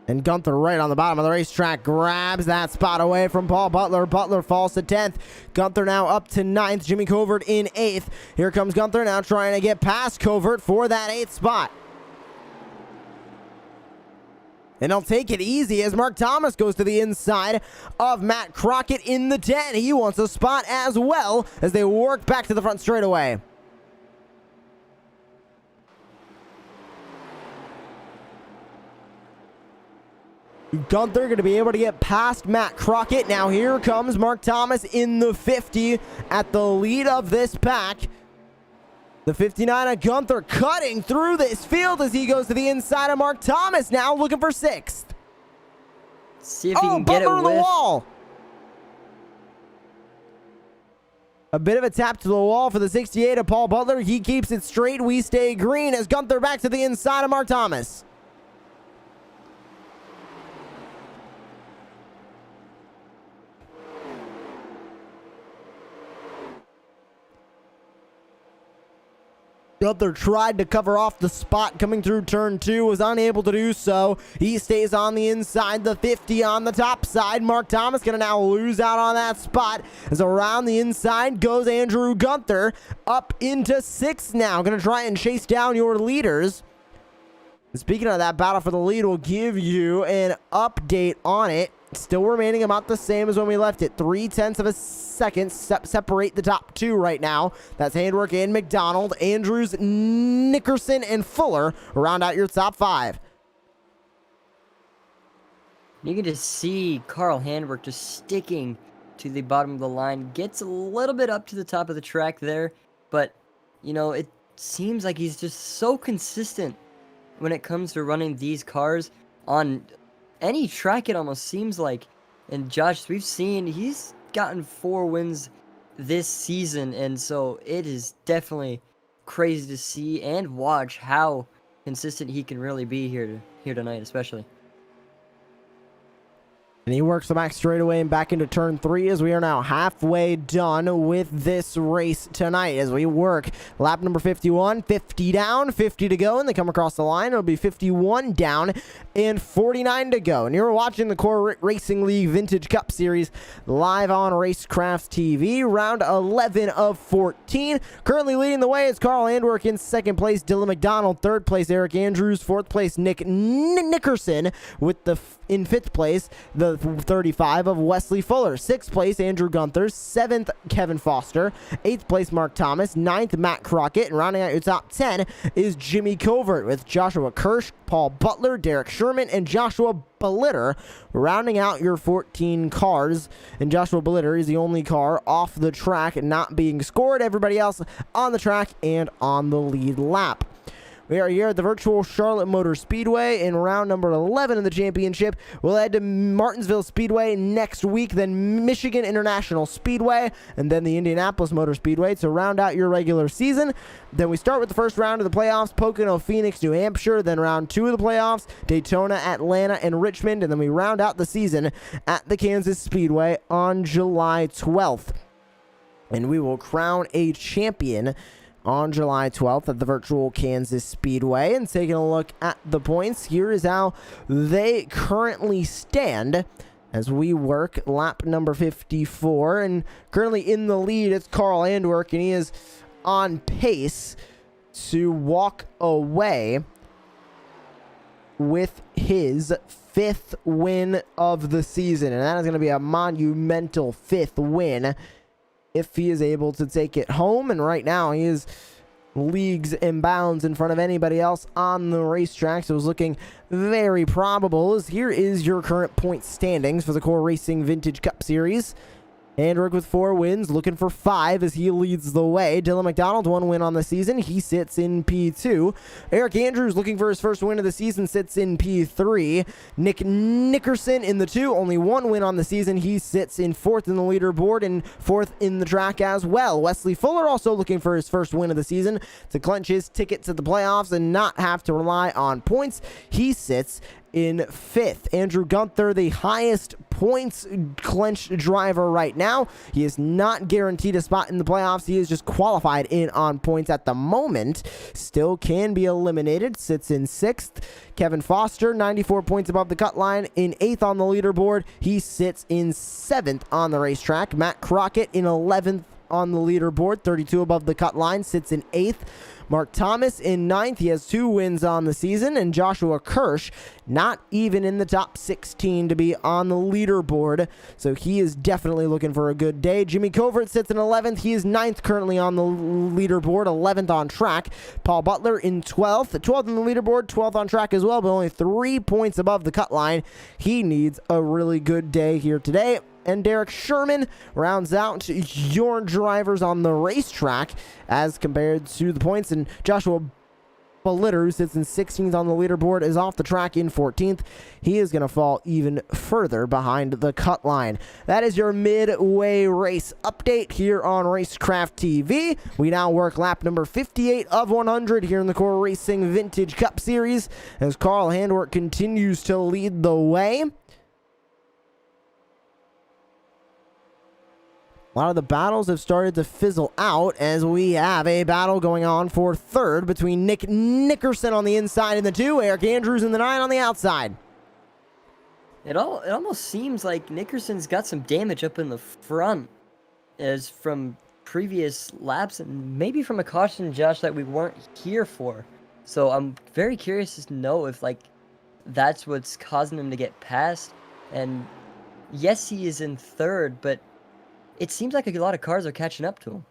And Gunther right on the bottom of the racetrack grabs that spot away from Paul Butler. Butler falls to 10th. Gunther now up to 9th. Jimmy Covert in 8th. Here comes Gunther now trying to get past Covert for that 8th spot. And he'll take it easy as Mark Thomas goes to the inside of Matt Crockett in the 10. He wants a spot as well as they work back to the front straightaway. Gunther going to be able to get past Matt Crockett. Now here comes Mark Thomas in the 50 at the lead of this pack. The 59 of Gunther cutting through this field as he goes to the inside of Mark Thomas, now looking for 6th. See if he can get it Butler with the wall. A bit of a tap to the wall for the 68 of Paul Butler. He keeps it straight. We stay green as Gunther back to the inside of Mark Thomas. Gunther tried to cover off the spot coming through turn 2, was unable to do so. He stays on the inside, the 50 on the top side. Mark Thomas going to now lose out on that spot as around the inside goes Andrew Gunther up into 6th now. Going to try and chase down your leaders. And speaking of that battle for the lead, we'll give you an update on it. Still remaining about the same as when we left it. 0.3 of a second separate the top 2 right now. That's Handwork and McDonald. Andrews, Nickerson, and Fuller round out your top 5. You can just see Carl Handwork just sticking to the bottom of the line. Gets a little bit up to the top of the track there, but, you know, it seems like he's just so consistent when it comes to running these cars on any track, it almost seems like. And Josh, we've seen he's gotten 4 wins this season, and so it is definitely crazy to see and watch how consistent he can really be here tonight, especially. And he works the back straightaway and back into turn 3 as we are now halfway done with this race tonight as we work lap number 51, 50 down, 50 to go, and they come across the line. It'll be 51 down and 49 to go. And you're watching the Core Racing League Vintage Cup Series live on Racecraft TV, round 11 of 14. Currently leading the way is Carl Andwerk in second place, Dylan McDonald third place, Eric Andrews fourth place, Nick Nickerson with in fifth place, the 35 of Wesley Fuller. Sixth place, Andrew Gunther. Seventh, Kevin Foster. Eighth place, Mark Thomas. Ninth, Matt Crockett. And rounding out your top 10 is Jimmy Covert with Joshua Kirsch, Paul Butler, Derek Sherman, and Joshua Bellitter rounding out your 14 cars. And Joshua Bellitter is the only car off the track not being scored. Everybody else on the track and on the lead lap. We are here at the virtual Charlotte Motor Speedway in round number 11 of the championship. We'll head to Martinsville Speedway next week, then Michigan International Speedway, and then the Indianapolis Motor Speedway to round out your regular season. Then we start with the first round of the playoffs, Pocono, Phoenix, New Hampshire. Then round 2 of the playoffs, Daytona, Atlanta, and Richmond. And then we round out the season at the Kansas Speedway on July 12th. And we will crown a champion on July 12th at the virtual Kansas Speedway. And taking a look at the points, here is how they currently stand as we work lap number 54. And currently in the lead, it's Carl Andwerk, and he is on pace to walk away with his 5th win of the season. And that is going to be a monumental 5th win if he is able to take it home. And right now he is leagues and bounds in front of anybody else on the racetrack, so it's looking very probable. Here is your current point standings for the Core Racing Vintage Cup Series. Andwerk with 4 wins, looking for 5 as he leads the way. Dylan McDonald, 1 win on the season. He sits in P2. Eric Andrews, looking for his first win of the season, sits in P3. Nick Nickerson in the 2, only 1 win on the season. He sits in 4th in the leaderboard and 4th in the track as well. Wesley Fuller also looking for his first win of the season to clinch his ticket to the playoffs and not have to rely on points. He sits in 5th. Andrew Gunther, the highest points clenched driver right now. He is not guaranteed a spot in the playoffs. He is just qualified in on points at the moment. Still can be eliminated. Sits in 6th. Kevin Foster, 94 points above the cut line, in 8th on the leaderboard. He sits in 7th on the racetrack. Matt Crockett in 11th on the leaderboard, 32 above the cut line, sits in 8th. Mark Thomas in 9th. He has 2 wins on the season. And Joshua Kirsch not even in the top 16 to be on the leaderboard. So he is definitely looking for a good day. Jimmy Covert sits in 11th. He is 9th currently on the leaderboard, 11th on track. Paul Butler in 12th. 12th on the leaderboard, 12th on track as well, but only 3 points above the cut line. He needs a really good day here today. And Derek Sherman rounds out your drivers on the racetrack as compared to the points. And Joshua Bellitter, who sits in 16th on the leaderboard, is off the track in 14th. He is going to fall even further behind the cut line. That is your midway race update here on Racecraft TV. We now work lap number 58 of 100 here in the Core Racing Vintage Cup Series as Carl Andwerk continues to lead the way. A lot of the battles have started to fizzle out as we have a battle going on for 3rd between Nick Nickerson on the inside in the 2, Eric Andrews in the 9 on the outside. It almost seems like Nickerson's got some damage up in the front as from previous laps and maybe from a caution, Josh, that we weren't here for. So I'm very curious to know if that's what's causing him to get past. And yes, he is in 3rd, but it seems like a lot of cars are catching up to him.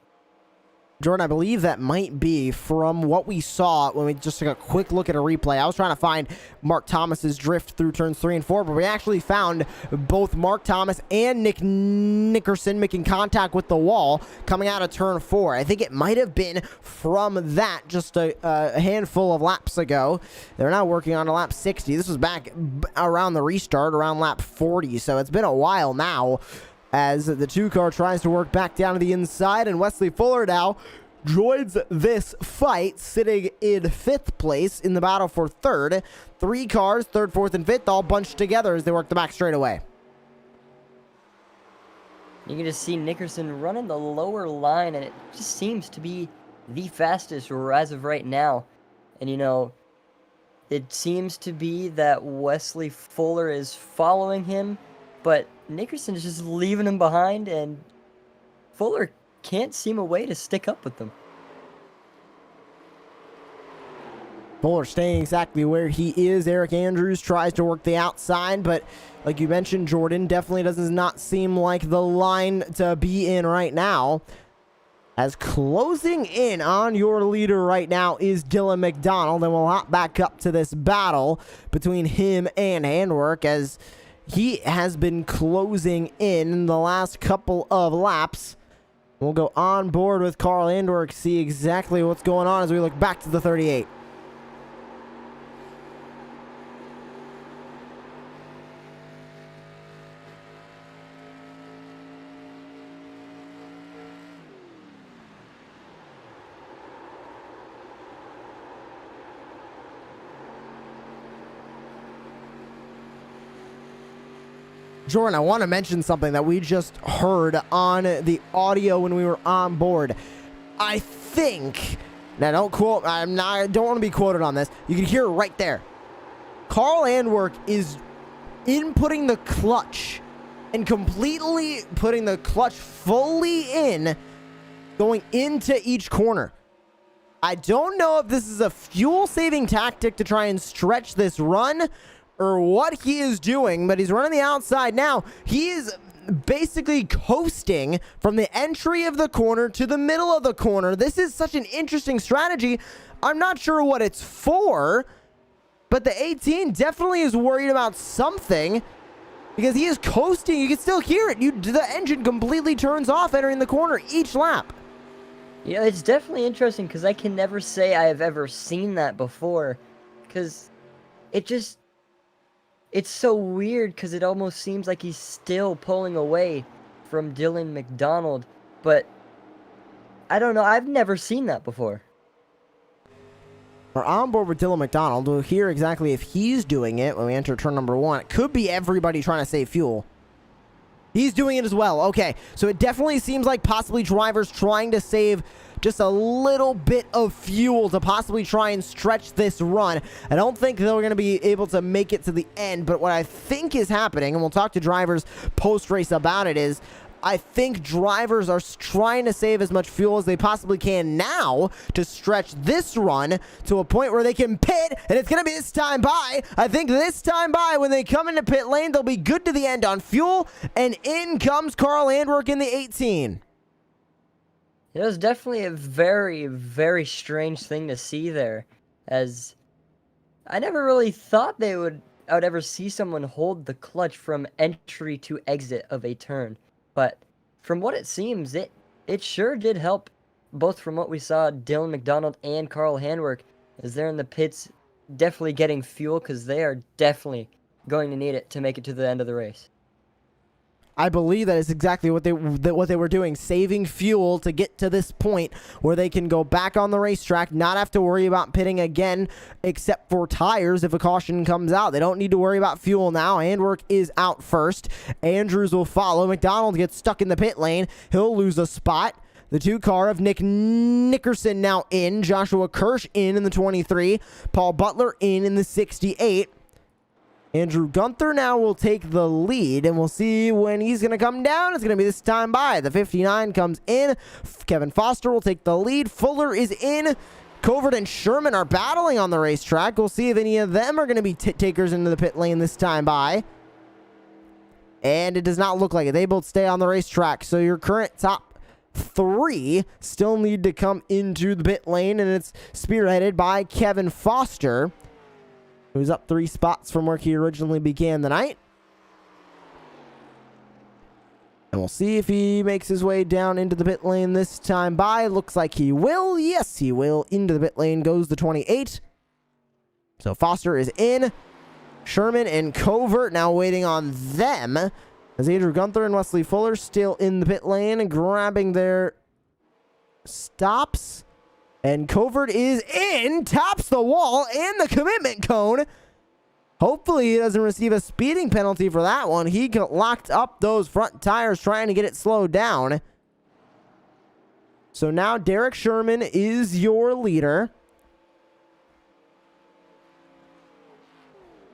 Jordan, I believe that might be from what we saw when we just took a quick look at a replay. I was trying to find Mark Thomas's drift through turns 3 and 4, but we actually found both Mark Thomas and Nick Nickerson making contact with the wall coming out of turn 4. I think it might have been from that just a handful of laps ago. They're now working on a lap 60. This was back around the restart, around lap 40, so it's been a while now as the 2-car tries to work back down to the inside, and Wesley Fuller now joins this fight, sitting in 5th place in the battle for 3rd. 3 cars, 3rd, 4th, and 5th, all bunched together as they work the back straightaway. You can just see Nickerson running the lower line, and it just seems to be the fastest as of right now. And, you know, it seems to be that Wesley Fuller is following him, but Nickerson is just leaving him behind, and Fuller can't seem a way to stick up with them. Fuller staying exactly where he is. Eric Andrews tries to work the outside, but like you mentioned, Jordan, definitely does not seem like the line to be in right now. As closing in on your leader right now is Dylan McDonald, and we'll hop back up to this battle between him and Handwork, as he has been closing in the last couple of laps. We'll go on board with Carl Handwork, see exactly what's going on as we look back to the 38. Jordan, I want to mention something that we just heard on the audio when we were on board. I think, now don't quote, I don't want to be quoted on this. You can hear it right there. Carl Handwork is inputting the clutch and completely putting the clutch fully in, going into each corner. I don't know if this is a fuel-saving tactic to try and stretch this run, or what he is doing, but he's running the outside now. He is basically coasting from the entry of the corner to the middle of the corner. This is such an interesting strategy. I'm not sure what it's for, but the 18 definitely is worried about something, because he is coasting. You can still hear it. The engine completely turns off entering the corner each lap. Yeah, it's definitely interesting, because I can never say I have ever seen that before, because it's so weird, because it almost seems like he's still pulling away from Dylan McDonald, but I don't know. I've never seen that before. We're on board with Dylan McDonald. We'll hear exactly if he's doing it when we enter turn number 1. It could be everybody trying to save fuel. He's doing it as well. Okay, so it definitely seems like possibly drivers trying to save just a little bit of fuel to possibly try and stretch this run. I don't think they're going to be able to make it to the end, but what I think is happening, and we'll talk to drivers post-race about it, is I think drivers are trying to save as much fuel as they possibly can now to stretch this run to a point where they can pit, and it's going to be this time by. I think this time by, when they come into pit lane, they'll be good to the end on fuel, and in comes Carl Handwork in the 18. It was definitely a very, very strange thing to see there, as I never really thought I would ever see someone hold the clutch from entry to exit of a turn. But from what it seems, it sure did help, both from what we saw Dylan McDonald and Carl Handwork, as they're in the pits definitely getting fuel, because they are definitely going to need it to make it to the end of the race. I believe that is exactly what they were doing, saving fuel to get to this point where they can go back on the racetrack, not have to worry about pitting again, except for tires if a caution comes out. They don't need to worry about fuel now. Handwork is out first. Andrews will follow. McDonald gets stuck in the pit lane. He'll lose a spot. The 2-car of Nick Nickerson now in. Joshua Kirsch in the 23. Paul Butler in the 68. Andrew Gunther now will take the lead, and we'll see when he's going to come down. It's going to be this time by. The 59 comes in. Kevin Foster will take the lead. Fuller is in. Covert and Sherman are battling on the racetrack. We'll see if any of them are going to be takers into the pit lane this time by. And it does not look like it. They both stay on the racetrack. So your current top 3 still need to come into the pit lane, and it's spearheaded by Kevin Foster, who's up 3 spots from where he originally began the night. And we'll see if he makes his way down into the pit lane this time by. Looks like he will. Yes, he will. Into the pit lane goes the 28. So Foster is in. Sherman and Covert now waiting on them, as Andrew Gunther and Wesley Fuller still in the pit lane and grabbing their stops. And Covert is in, tops the wall and the commitment cone. Hopefully he doesn't receive a speeding penalty for that one. He locked up those front tires trying to get it slowed down. So now Derek Sherman is your leader.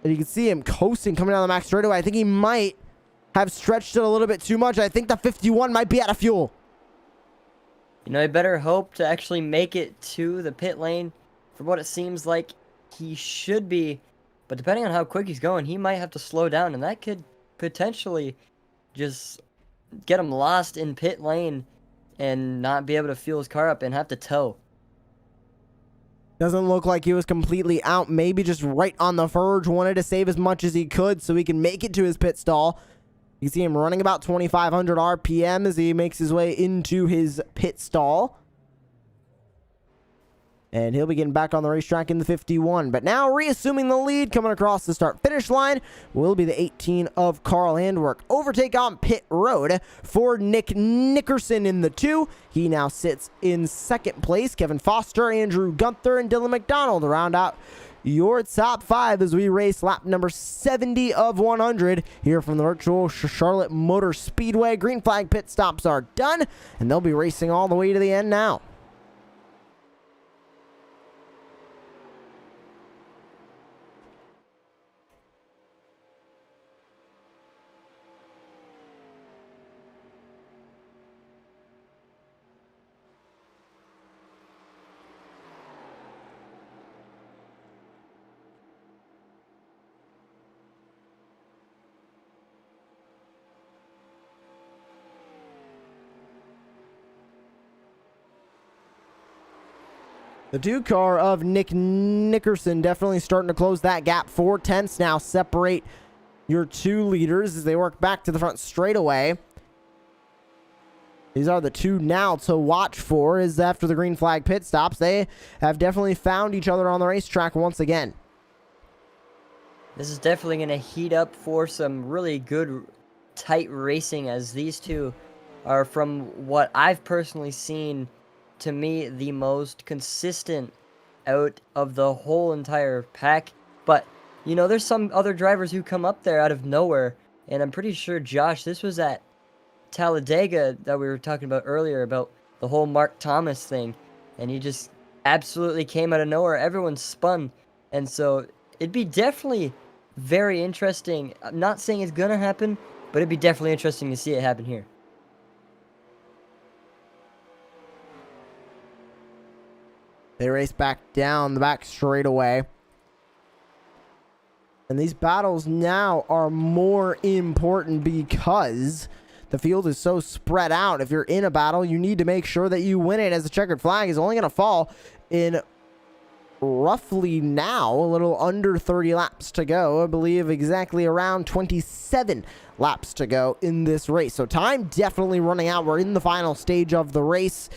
And you can see him coasting coming down the max straightaway. I think he might have stretched it a little bit too much. I think the 51 might be out of fuel. You know, I better hope to actually make it to the pit lane. For what it seems like, he should be. But depending on how quick he's going, he might have to slow down. And that could potentially just get him lost in pit lane and not be able to fuel his car up and have to tow. Doesn't look like he was completely out. Maybe just right on the verge. Wanted to save as much as he could so he can make it to his pit stall. You can see him running about 2,500 RPM as he makes his way into his pit stall. And he'll be getting back on the racetrack in the 51. But now reassuming the lead coming across the start-finish line will be the 18 of Carl Handwerk. Overtake on pit road for Nick Nickerson in the 2. He now sits in second place. Kevin Foster, Andrew Gunther, and Dylan McDonald round out your top 5 as we race lap number 70 of 100 here from the virtual Charlotte Motor Speedway. Green flag pit stops are done, and they'll be racing all the way to the end now. The 2 car of Nick Nickerson definitely starting to close that gap. 4 tenths now separate your 2 leaders as they work back to the front straightaway. These are the 2 now to watch for, is after the green flag pit stops. They have definitely found each other on the racetrack once again. This is definitely going to heat up for some really good, tight racing, as these 2 are, from what I've personally seen, to me, the most consistent out of the whole entire pack. But, you know, there's some other drivers who come up there out of nowhere. And I'm pretty sure, Josh, this was at Talladega that we were talking about earlier, about the whole Mark Thomas thing. And he just absolutely came out of nowhere. Everyone spun. And so it'd be definitely very interesting. I'm not saying it's going to happen, but it'd be definitely interesting to see it happen here. They race back down the back straightaway. And these battles now are more important because the field is so spread out. If you're in a battle, you need to make sure that you win it, as the checkered flag is only going to fall in roughly now a little under 30 laps to go. I believe exactly around 27 laps to go in this race. So time definitely running out. We're in the final stage of the race.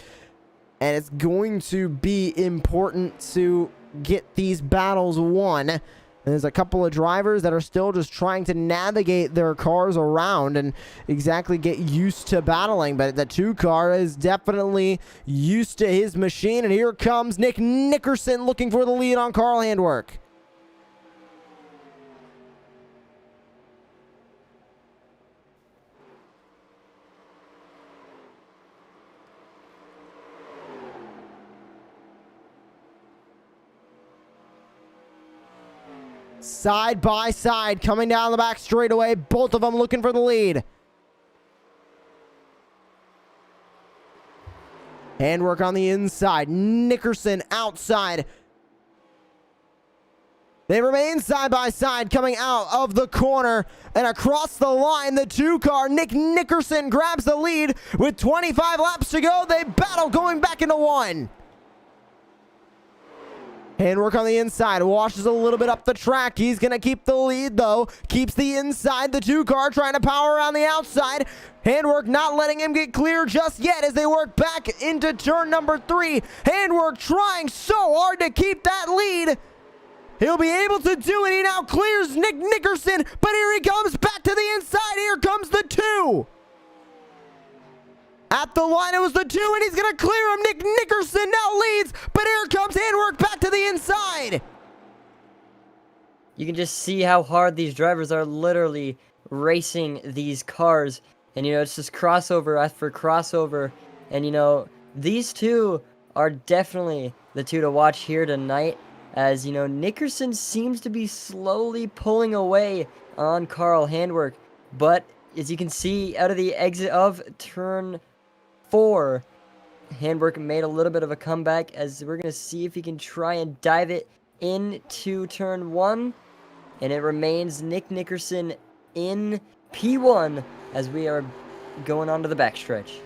And it's going to be important to get these battles won. And there's a couple of drivers that are still just trying to navigate their cars around and exactly get used to battling. But the 2 car is definitely used to his machine. And here comes Nick Nickerson looking for the lead on Carl Handwerk. Side by side, coming down the back straightaway. Both of them looking for the lead. Handwork on the inside. Nickerson outside. They remain side by side, coming out of the corner and across the line. The 2 car, Nick Nickerson, grabs the lead with 25 laps to go. They battle going back into 1. Handwork on the inside, washes a little bit up the track. He's going to keep the lead, though. Keeps the inside. The 2 car trying to power around the outside. Handwork not letting him get clear just yet as they work back into turn number 3. Handwork trying so hard to keep that lead. He'll be able to do it. He now clears Nick Nickerson, but here he comes back to the inside. Here comes the 2. At the line, it was the 2, and he's going to clear him. Nick Nickerson now leads, but here comes Handwork back to the inside. You can just see how hard these drivers are literally racing these cars. And, it's just crossover after crossover. And, these two are definitely the two to watch here tonight. As, Nickerson seems to be slowly pulling away on Carl Handwerk. But, as you can see, out of the exit of turn 4, Handwerk made a little bit of a comeback, as we're going to see if he can try and dive it into turn 1. And it remains Nick Nickerson in P1 as we are going on to the backstretch.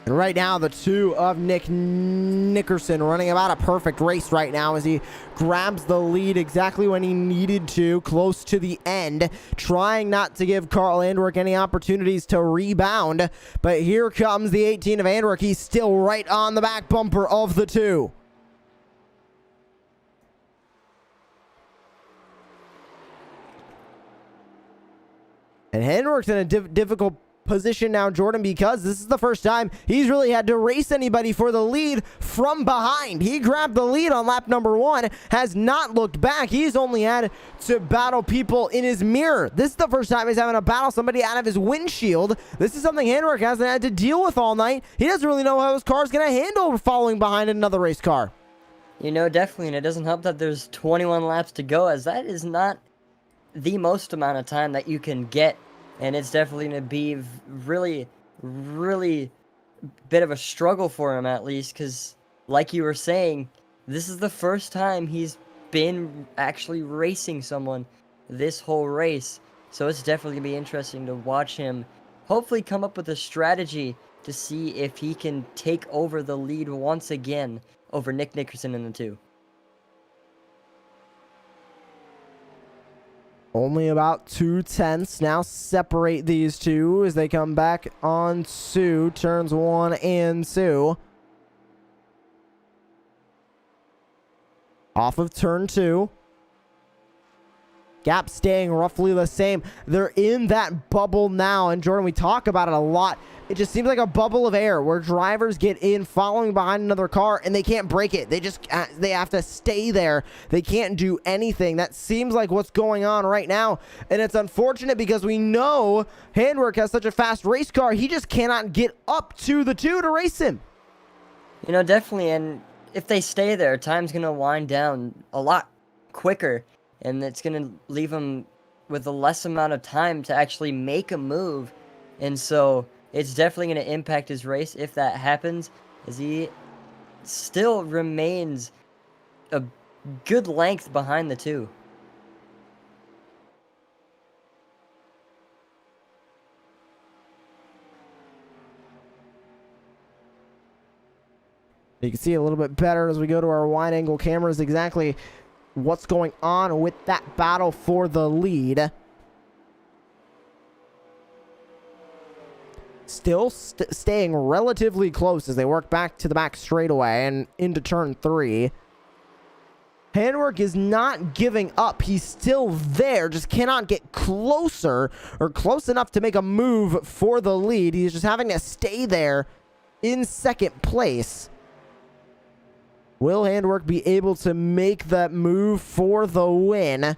And right now, the two of Nick Nickerson running about a perfect race right now as he grabs the lead exactly when he needed to, close to the end, trying not to give Carl Handwerk any opportunities to rebound. But here comes the 18 of Handwerk. He's still right on the back bumper of the two. And Handwerk's in a difficult position now, Jordan, because this is the first time he's really had to race anybody for the lead from behind. He grabbed the lead on lap number 1, has not looked back. He's only had to battle people in his mirror. This is the first time he's having to battle somebody out of his windshield. This is something Handwerk hasn't had to deal with all night. He doesn't really know how his car's going to handle following behind another race car. Definitely, and it doesn't help that there's 21 laps to go, as that is not the most amount of time that you can get. And it's definitely going to be really, really bit of a struggle for him, at least, because, like you were saying, this is the first time he's been actually racing someone this whole race. So it's definitely going to be interesting to watch him hopefully come up with a strategy to see if he can take over the lead once again over Nick Nickerson in the 2. Only about 2/10 now separate these two as they come back on to turns 1 and 2. Off of turn 2. Gap staying roughly the same. They're in that bubble now, and Jordan, we talk about it a lot. It just seems like a bubble of air where drivers get in following behind another car and they can't break it. They have to stay there. They can't do anything. That seems like what's going on right now, and it's unfortunate because we know Handwerk has such a fast race car. He just cannot get up to the 2 to race him. Definitely, and if they stay there, time's going to wind down a lot quicker. And it's going to leave him with a less amount of time to actually make a move. And so it's definitely going to impact his race if that happens, as he still remains a good length behind the 2. You can see a little bit better as we go to our wide angle cameras exactly what's going on with that battle for the lead. Still staying relatively close as they work back to the back straightaway and into turn 3. Handwerk is not giving up. He's still there, just cannot get closer or close enough to make a move for the lead. He's just having to stay there in second place. Will Handwerk be able to make that move for the win?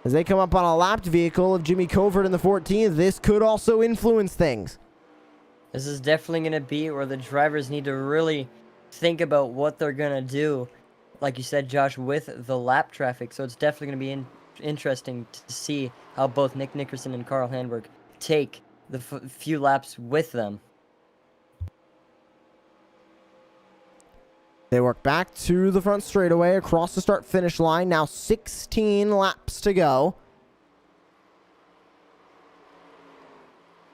As they come up on a lapped vehicle of Jimmy Covert in the 14th, this could also influence things. This is definitely going to be where the drivers need to really think about what they're going to do, like you said, Josh, with the lap traffic. So it's definitely going to be interesting to see how both Nick Nickerson and Carl Handwerk take the few laps with them. They work back to the front straightaway across the start-finish line. Now 16 laps to go.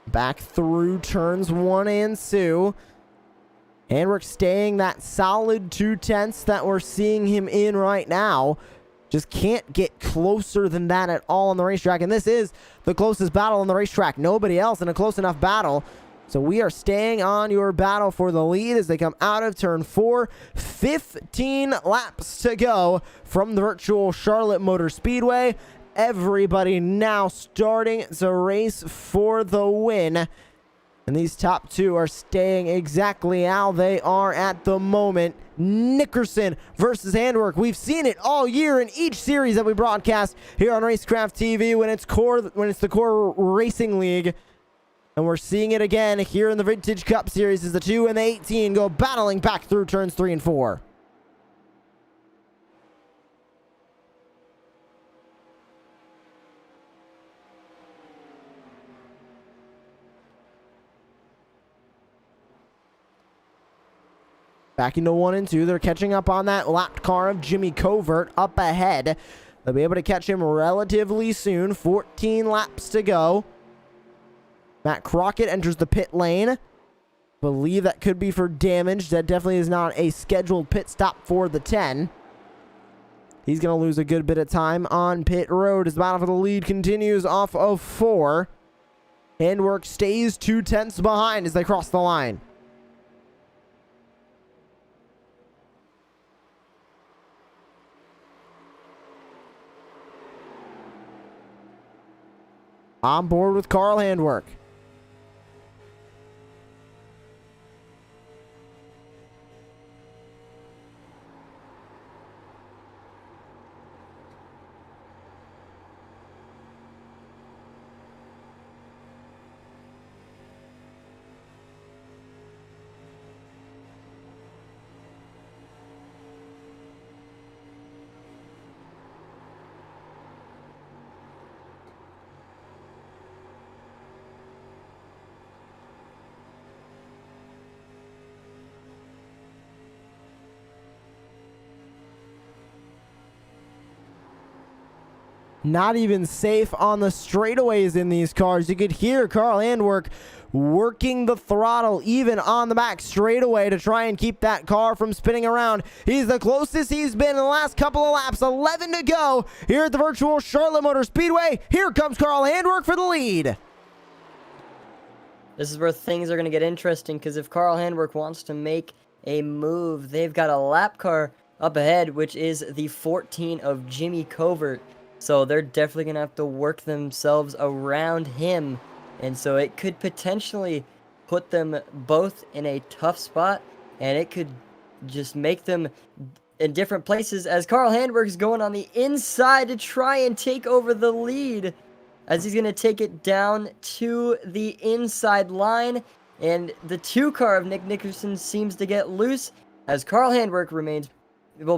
Back through turns 1 and 2. Handwerk staying that solid 2/10 that we're seeing him in right now. Just can't get closer than that at all on the racetrack. And this is the closest battle on the racetrack. Nobody else in a close enough battle. So we are staying on your battle for the lead as they come out of turn 4. 15 laps to go from the virtual Charlotte Motor Speedway. Everybody now starting to race for the win And these top two are staying exactly how they are at the moment. Nickerson versus Handwork. We've seen it all year in each series that we broadcast here on Racecraft TV when it's the Core Racing League. And we're seeing it again here in the Vintage Cup Series as the 2 and the 18 go battling back through turns 3 and 4. Back into 1 and 2. They're catching up on that lapped car of Jimmy Covert up ahead. They'll be able to catch him relatively soon. 14 laps to go. Matt Crockett enters the pit lane. Believe that could be for damage. That definitely is not a scheduled pit stop for the 10. He's going to lose a good bit of time on pit road as the battle for the lead continues off of 4. Handwork stays 2/10 behind as they cross the line. On board with Carl Handwork. Not even safe on the straightaways in these cars. You could hear Carl Handwork working the throttle even on the back straightaway to try and keep that car from spinning around. He's the closest he's been in the last couple of laps. 11 to go here at the virtual Charlotte Motor Speedway. Here comes Carl Handwork for the lead. This is where things are going to get interesting, because if Carl Handwork wants to make a move, they've got a lap car up ahead, which is the 14 of Jimmy Covert. So they're definitely going to have to work themselves around him. And so it could potentially put them both in a tough spot, and it could just make them in different places as Carl Handwork is going on the inside to try and take over the lead, as he's going to take it down to the inside line. And the 2 car of Nick Nickerson seems to get loose as Carl Handwork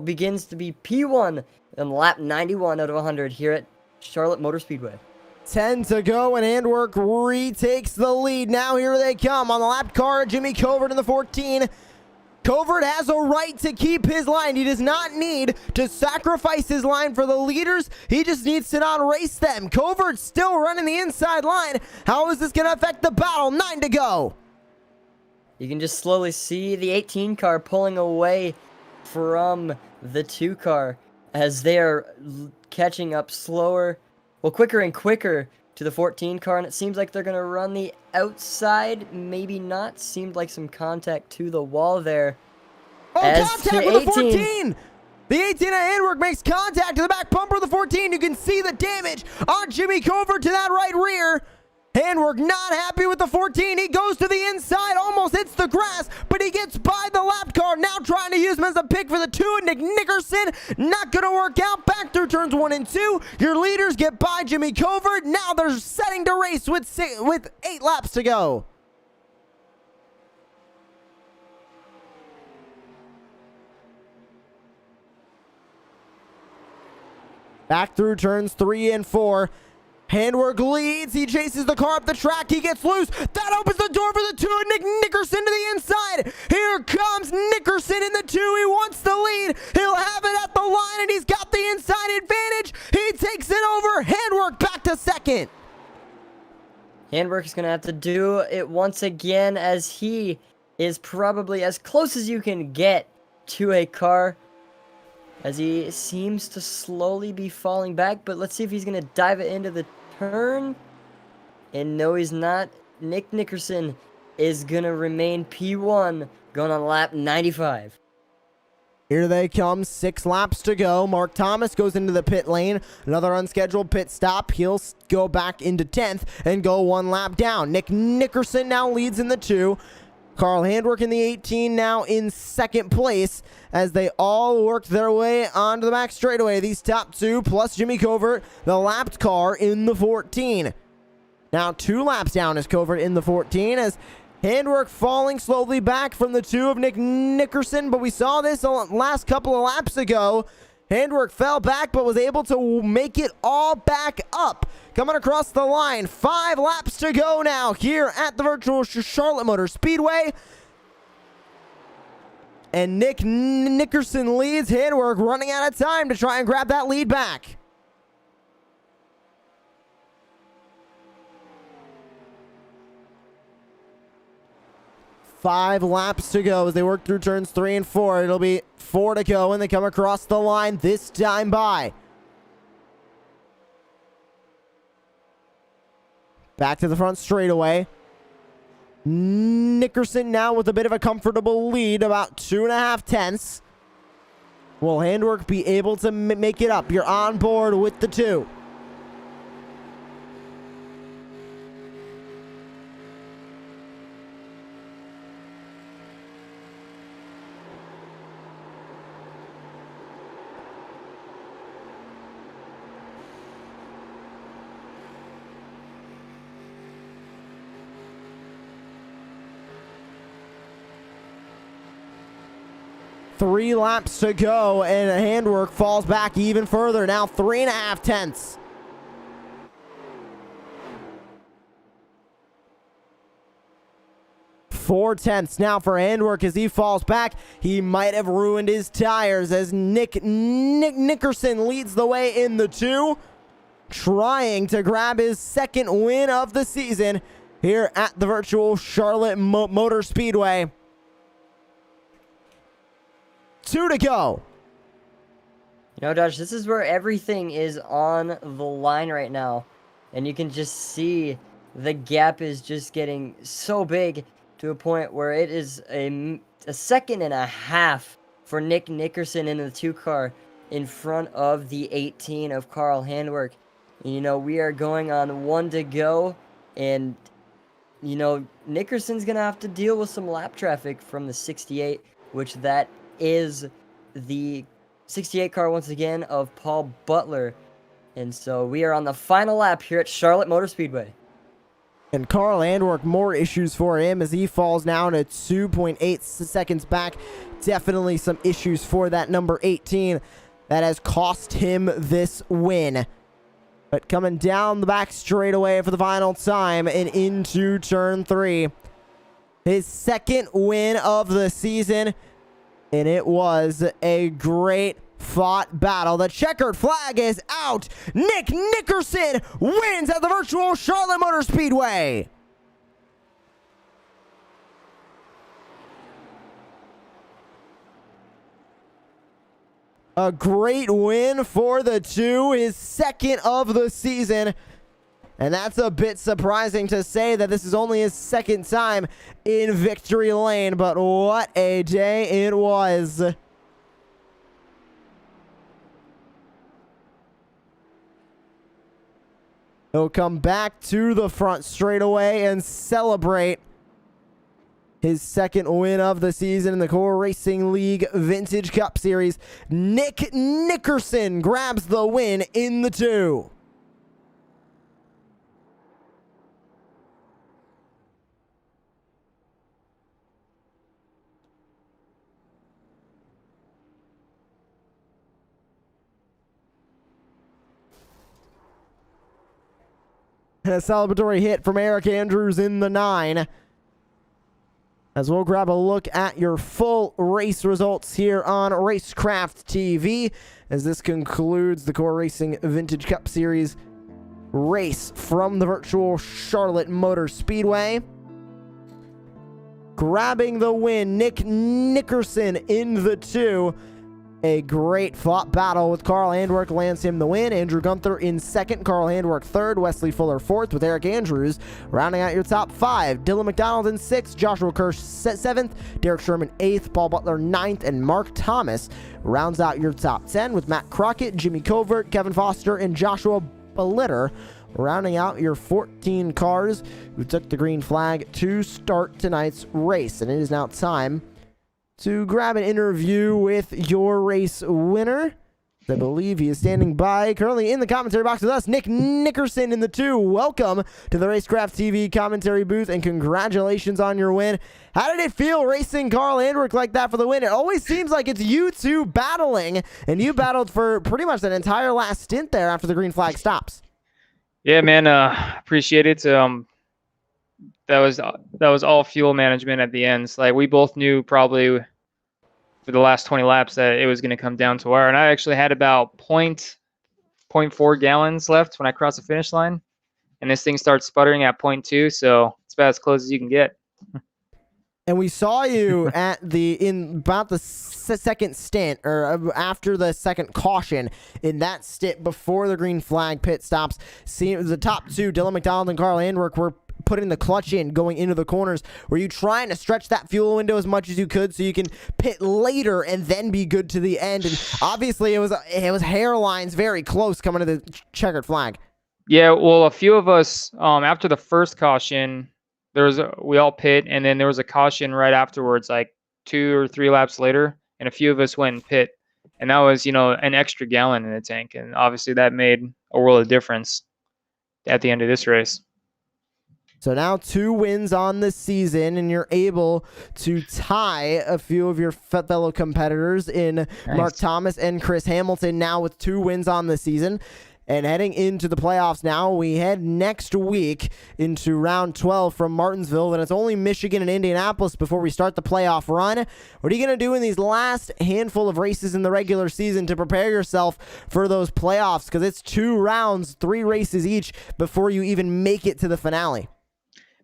begins to be P1 in lap 91 out of 100 here at Charlotte Motor Speedway. 10 to go, and Handwork retakes the lead. Now here they come on the lap car, Jimmy Covert in the 14. Covert has a right to keep his line. He does not need to sacrifice his line for the leaders. He just needs to not race them. Covert's still running the inside line. How is this going to affect the battle? 9 to go. You can just slowly see the 18 car pulling away from the 2 car as they are catching up quicker and quicker to the 14 car, and it seems like they're going to run the outside, maybe not. Seemed like some contact to the wall there. Oh, contact with the 14! The 18 at Handwork makes contact to the back bumper of the 14. You can see the damage on Jimmy Covert to that right rear. Handwork not happy with the 14. He goes to the inside, almost hits the grass, but he gets by the lap car. Now trying to use him as a pick for the 2. Nick Nickerson, not going to work out. Back through turns 1 and 2. Your leaders get by Jimmy Covert. Now they're setting to race with 8 laps to go. Back through turns 3 and 4. Handwork leads. He chases the car up the track. He gets loose. That opens the door for the 2. Nick Nickerson to the inside. Here comes Nickerson in the 2. He wants the lead. He'll have it at the line, and he's got the inside advantage. He takes it over. Handwork back to 2nd. Handwork is going to have to do it once again, as he is probably as close as you can get to a car, as he seems to slowly be falling back. But let's see if he's going to dive it into the turn. And no, he's not. Nick Nickerson is going to remain P1 going on lap 95. Here they come, 6 laps to go. Mark Thomas goes into the pit lane. Another unscheduled pit stop. He'll go back into 10th and go 1 lap down. Nick Nickerson now leads in the 2. Carl Handwerk in the 18 now in 2nd place as they all work their way onto the back straightaway. These top 2 plus Jimmy Covert, the lapped car in the 14. Now 2 laps down is Covert in the 14 as Handwerk falling slowly back from the 2 of Nick Nickerson, but we saw this last couple of laps ago. Handwerk fell back but was able to make it all back up. Coming across the line, 5 laps to go now here at the virtual Charlotte Motor Speedway. And Nick Nickerson leads. Handwerk running out of time to try and grab that lead back. Five laps to go as they work through turns 3 and 4. It'll be 4 to go, and they come across the line this time by. Back to the front straightaway. Nickerson now with a bit of a comfortable lead, about 2.5 tenths. Will Handwerk be able to make it up? You're on board with the 2. Three laps to go, and Handwerk falls back even further. Now 3.5 tenths. Four tenths now for Handwerk as he falls back. He might have ruined his tires as Nick Nickerson leads the way in the 2, trying to grab his 2nd win of the season here at the virtual Charlotte Motor Speedway. 2 to go. You know, Josh, this is where everything is on the line right now. And you can just see the gap is just getting so big to a point where it is a 1.5 seconds for Nick Nickerson in the 2 car in front of the 18 of Carl Handwerk. And, you know, we are going on 1 to go. And, you know, Nickerson's going to have to deal with some lap traffic from the 68, which that is the 68 car once again of Paul Butler. And so we are on the final lap here at Charlotte Motor Speedway. And Carl Handwerk, more issues for him as he falls now to 2.8 seconds back. Definitely some issues for that number 18 that has cost him this win. But coming down the back straightaway for the final time and into turn 3. His 2nd win of the season. And it was a great fought battle. The checkered flag is out. Nick Nickerson wins at the virtual Charlotte Motor Speedway. A great win for the 2, his 2nd of the season. And that's a bit surprising to say that this is only his 2nd time in victory lane, but what a day it was. He'll come back to the front straightaway and celebrate his 2nd win of the season in the Core Racing League Vintage Cup Series. Nick Nickerson grabs the win in the 2. And a celebratory hit from Eric Andrews in the 9. As we'll grab a look at your full race results here on Racecraft TV, as this concludes the Core Racing Vintage Cup Series race from the virtual Charlotte Motor Speedway. Grabbing the win, Nick Nickerson in the 2. A great fought battle with Carl Andwerk lands him the win. Andrew Gunther in second, Carl Andwerk third, Wesley Fuller fourth, with Eric Andrews rounding out your top 5. Dylan McDonald in sixth, Joshua Kirsch seventh, Derek Sherman eighth, Paul Butler ninth, and Mark Thomas rounds out your top 10 with Matt Crockett, Jimmy Covert, Kevin Foster, and Joshua Belitter rounding out your 14 cars who took the green flag to start tonight's race. And it is now time to grab an interview with your race winner. I believe he is standing by currently in the commentary box with us, Nick Nickerson in the 2. Welcome to the Racecraft TV commentary booth, and congratulations on your win. How did it feel racing Carl Andwerk like that for the win? It always seems like it's you two battling, and you battled for pretty much that entire last stint there after the green flag stops. Yeah, man, appreciate it. That was all fuel management at the end. Like, we both knew probably for the last 20 laps that it was going to come down to wire. And I actually had about 0.4 gallons left when I crossed the finish line. And this thing starts sputtering at 0.2, so it's about as close as you can get. And we saw you in about the second stint, or after the second caution in that stint before the green flag pit stops. The top 2, Dylan McDonald and Carl Andwerk, were putting the clutch in going into the corners. Were you trying to stretch that fuel window as much as you could so you can pit later and then be good to the end? And obviously it was hairlines very close coming to the checkered flag. Yeah, well, a few of us after the first caution, we all pit, and then there was a caution right afterwards, like 2 or 3 laps later, and a few of us went and pit, and that was, an extra gallon in the tank, and obviously that made a world of difference at the end of this race. So now 2 wins on the season, and you're able to tie a few of your fellow competitors in Nice. Mark Thomas and Chris Hamilton now with 2 wins on the season. And heading into the playoffs now, we head next week into round 12 from Martinsville. Then it's only Michigan and Indianapolis before we start the playoff run. What are you going to do in these last handful of races in the regular season to prepare yourself for those playoffs? Because it's 2 rounds, 3 races each before you even make it to the finale.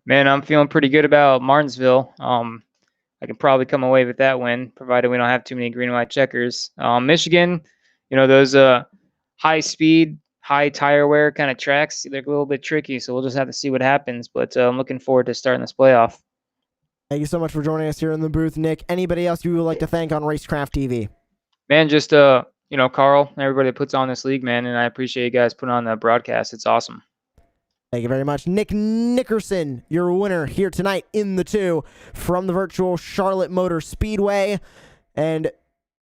Man, I'm feeling pretty good about Martinsville. I can probably come away with that win, provided we don't have too many green and white checkers. Michigan, those high speed, high tire wear kind of tracks, they're a little bit tricky, so we'll just have to see what happens. But I'm looking forward to starting this playoff. Thank you so much for joining us here in the booth, Nick. Anybody else you would like to thank on Racecraft TV? Man, just Carl, everybody that puts on this league, man, and I appreciate you guys putting on the broadcast. It's awesome. Thank you very much. Nick Nickerson, your winner here tonight in the 2 from the virtual Charlotte Motor Speedway. And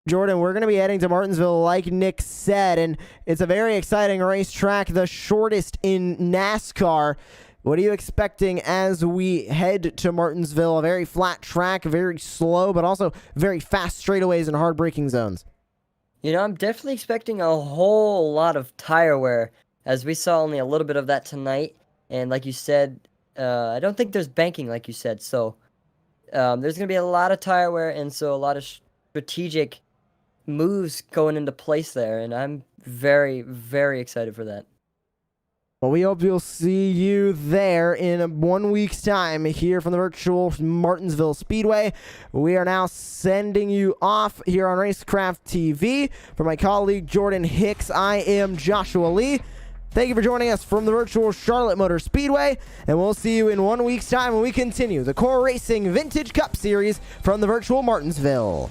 Jordan, we're going to be heading to Martinsville like Nick said, and it's a very exciting racetrack, the shortest in NASCAR. What are you expecting as we head to Martinsville? A very flat track, very slow, but also very fast straightaways and hard braking zones. I'm definitely expecting a whole lot of tire wear, as we saw only a little bit of that tonight. And like you said, I don't think there's banking, like you said. So there's going to be a lot of tire wear, and so a lot of strategic moves going into place there. And I'm very, very excited for that. Well, we hope you'll see you there in 1 week's time here from the virtual Martinsville Speedway. We are now sending you off here on Racecraft TV. For my colleague Jordan Hicks, I am Joshua Lee. Thank you for joining us from the virtual Charlotte Motor Speedway, and we'll see you in 1 week's time when we continue the Core Racing Vintage Cup Series from the virtual Martinsville.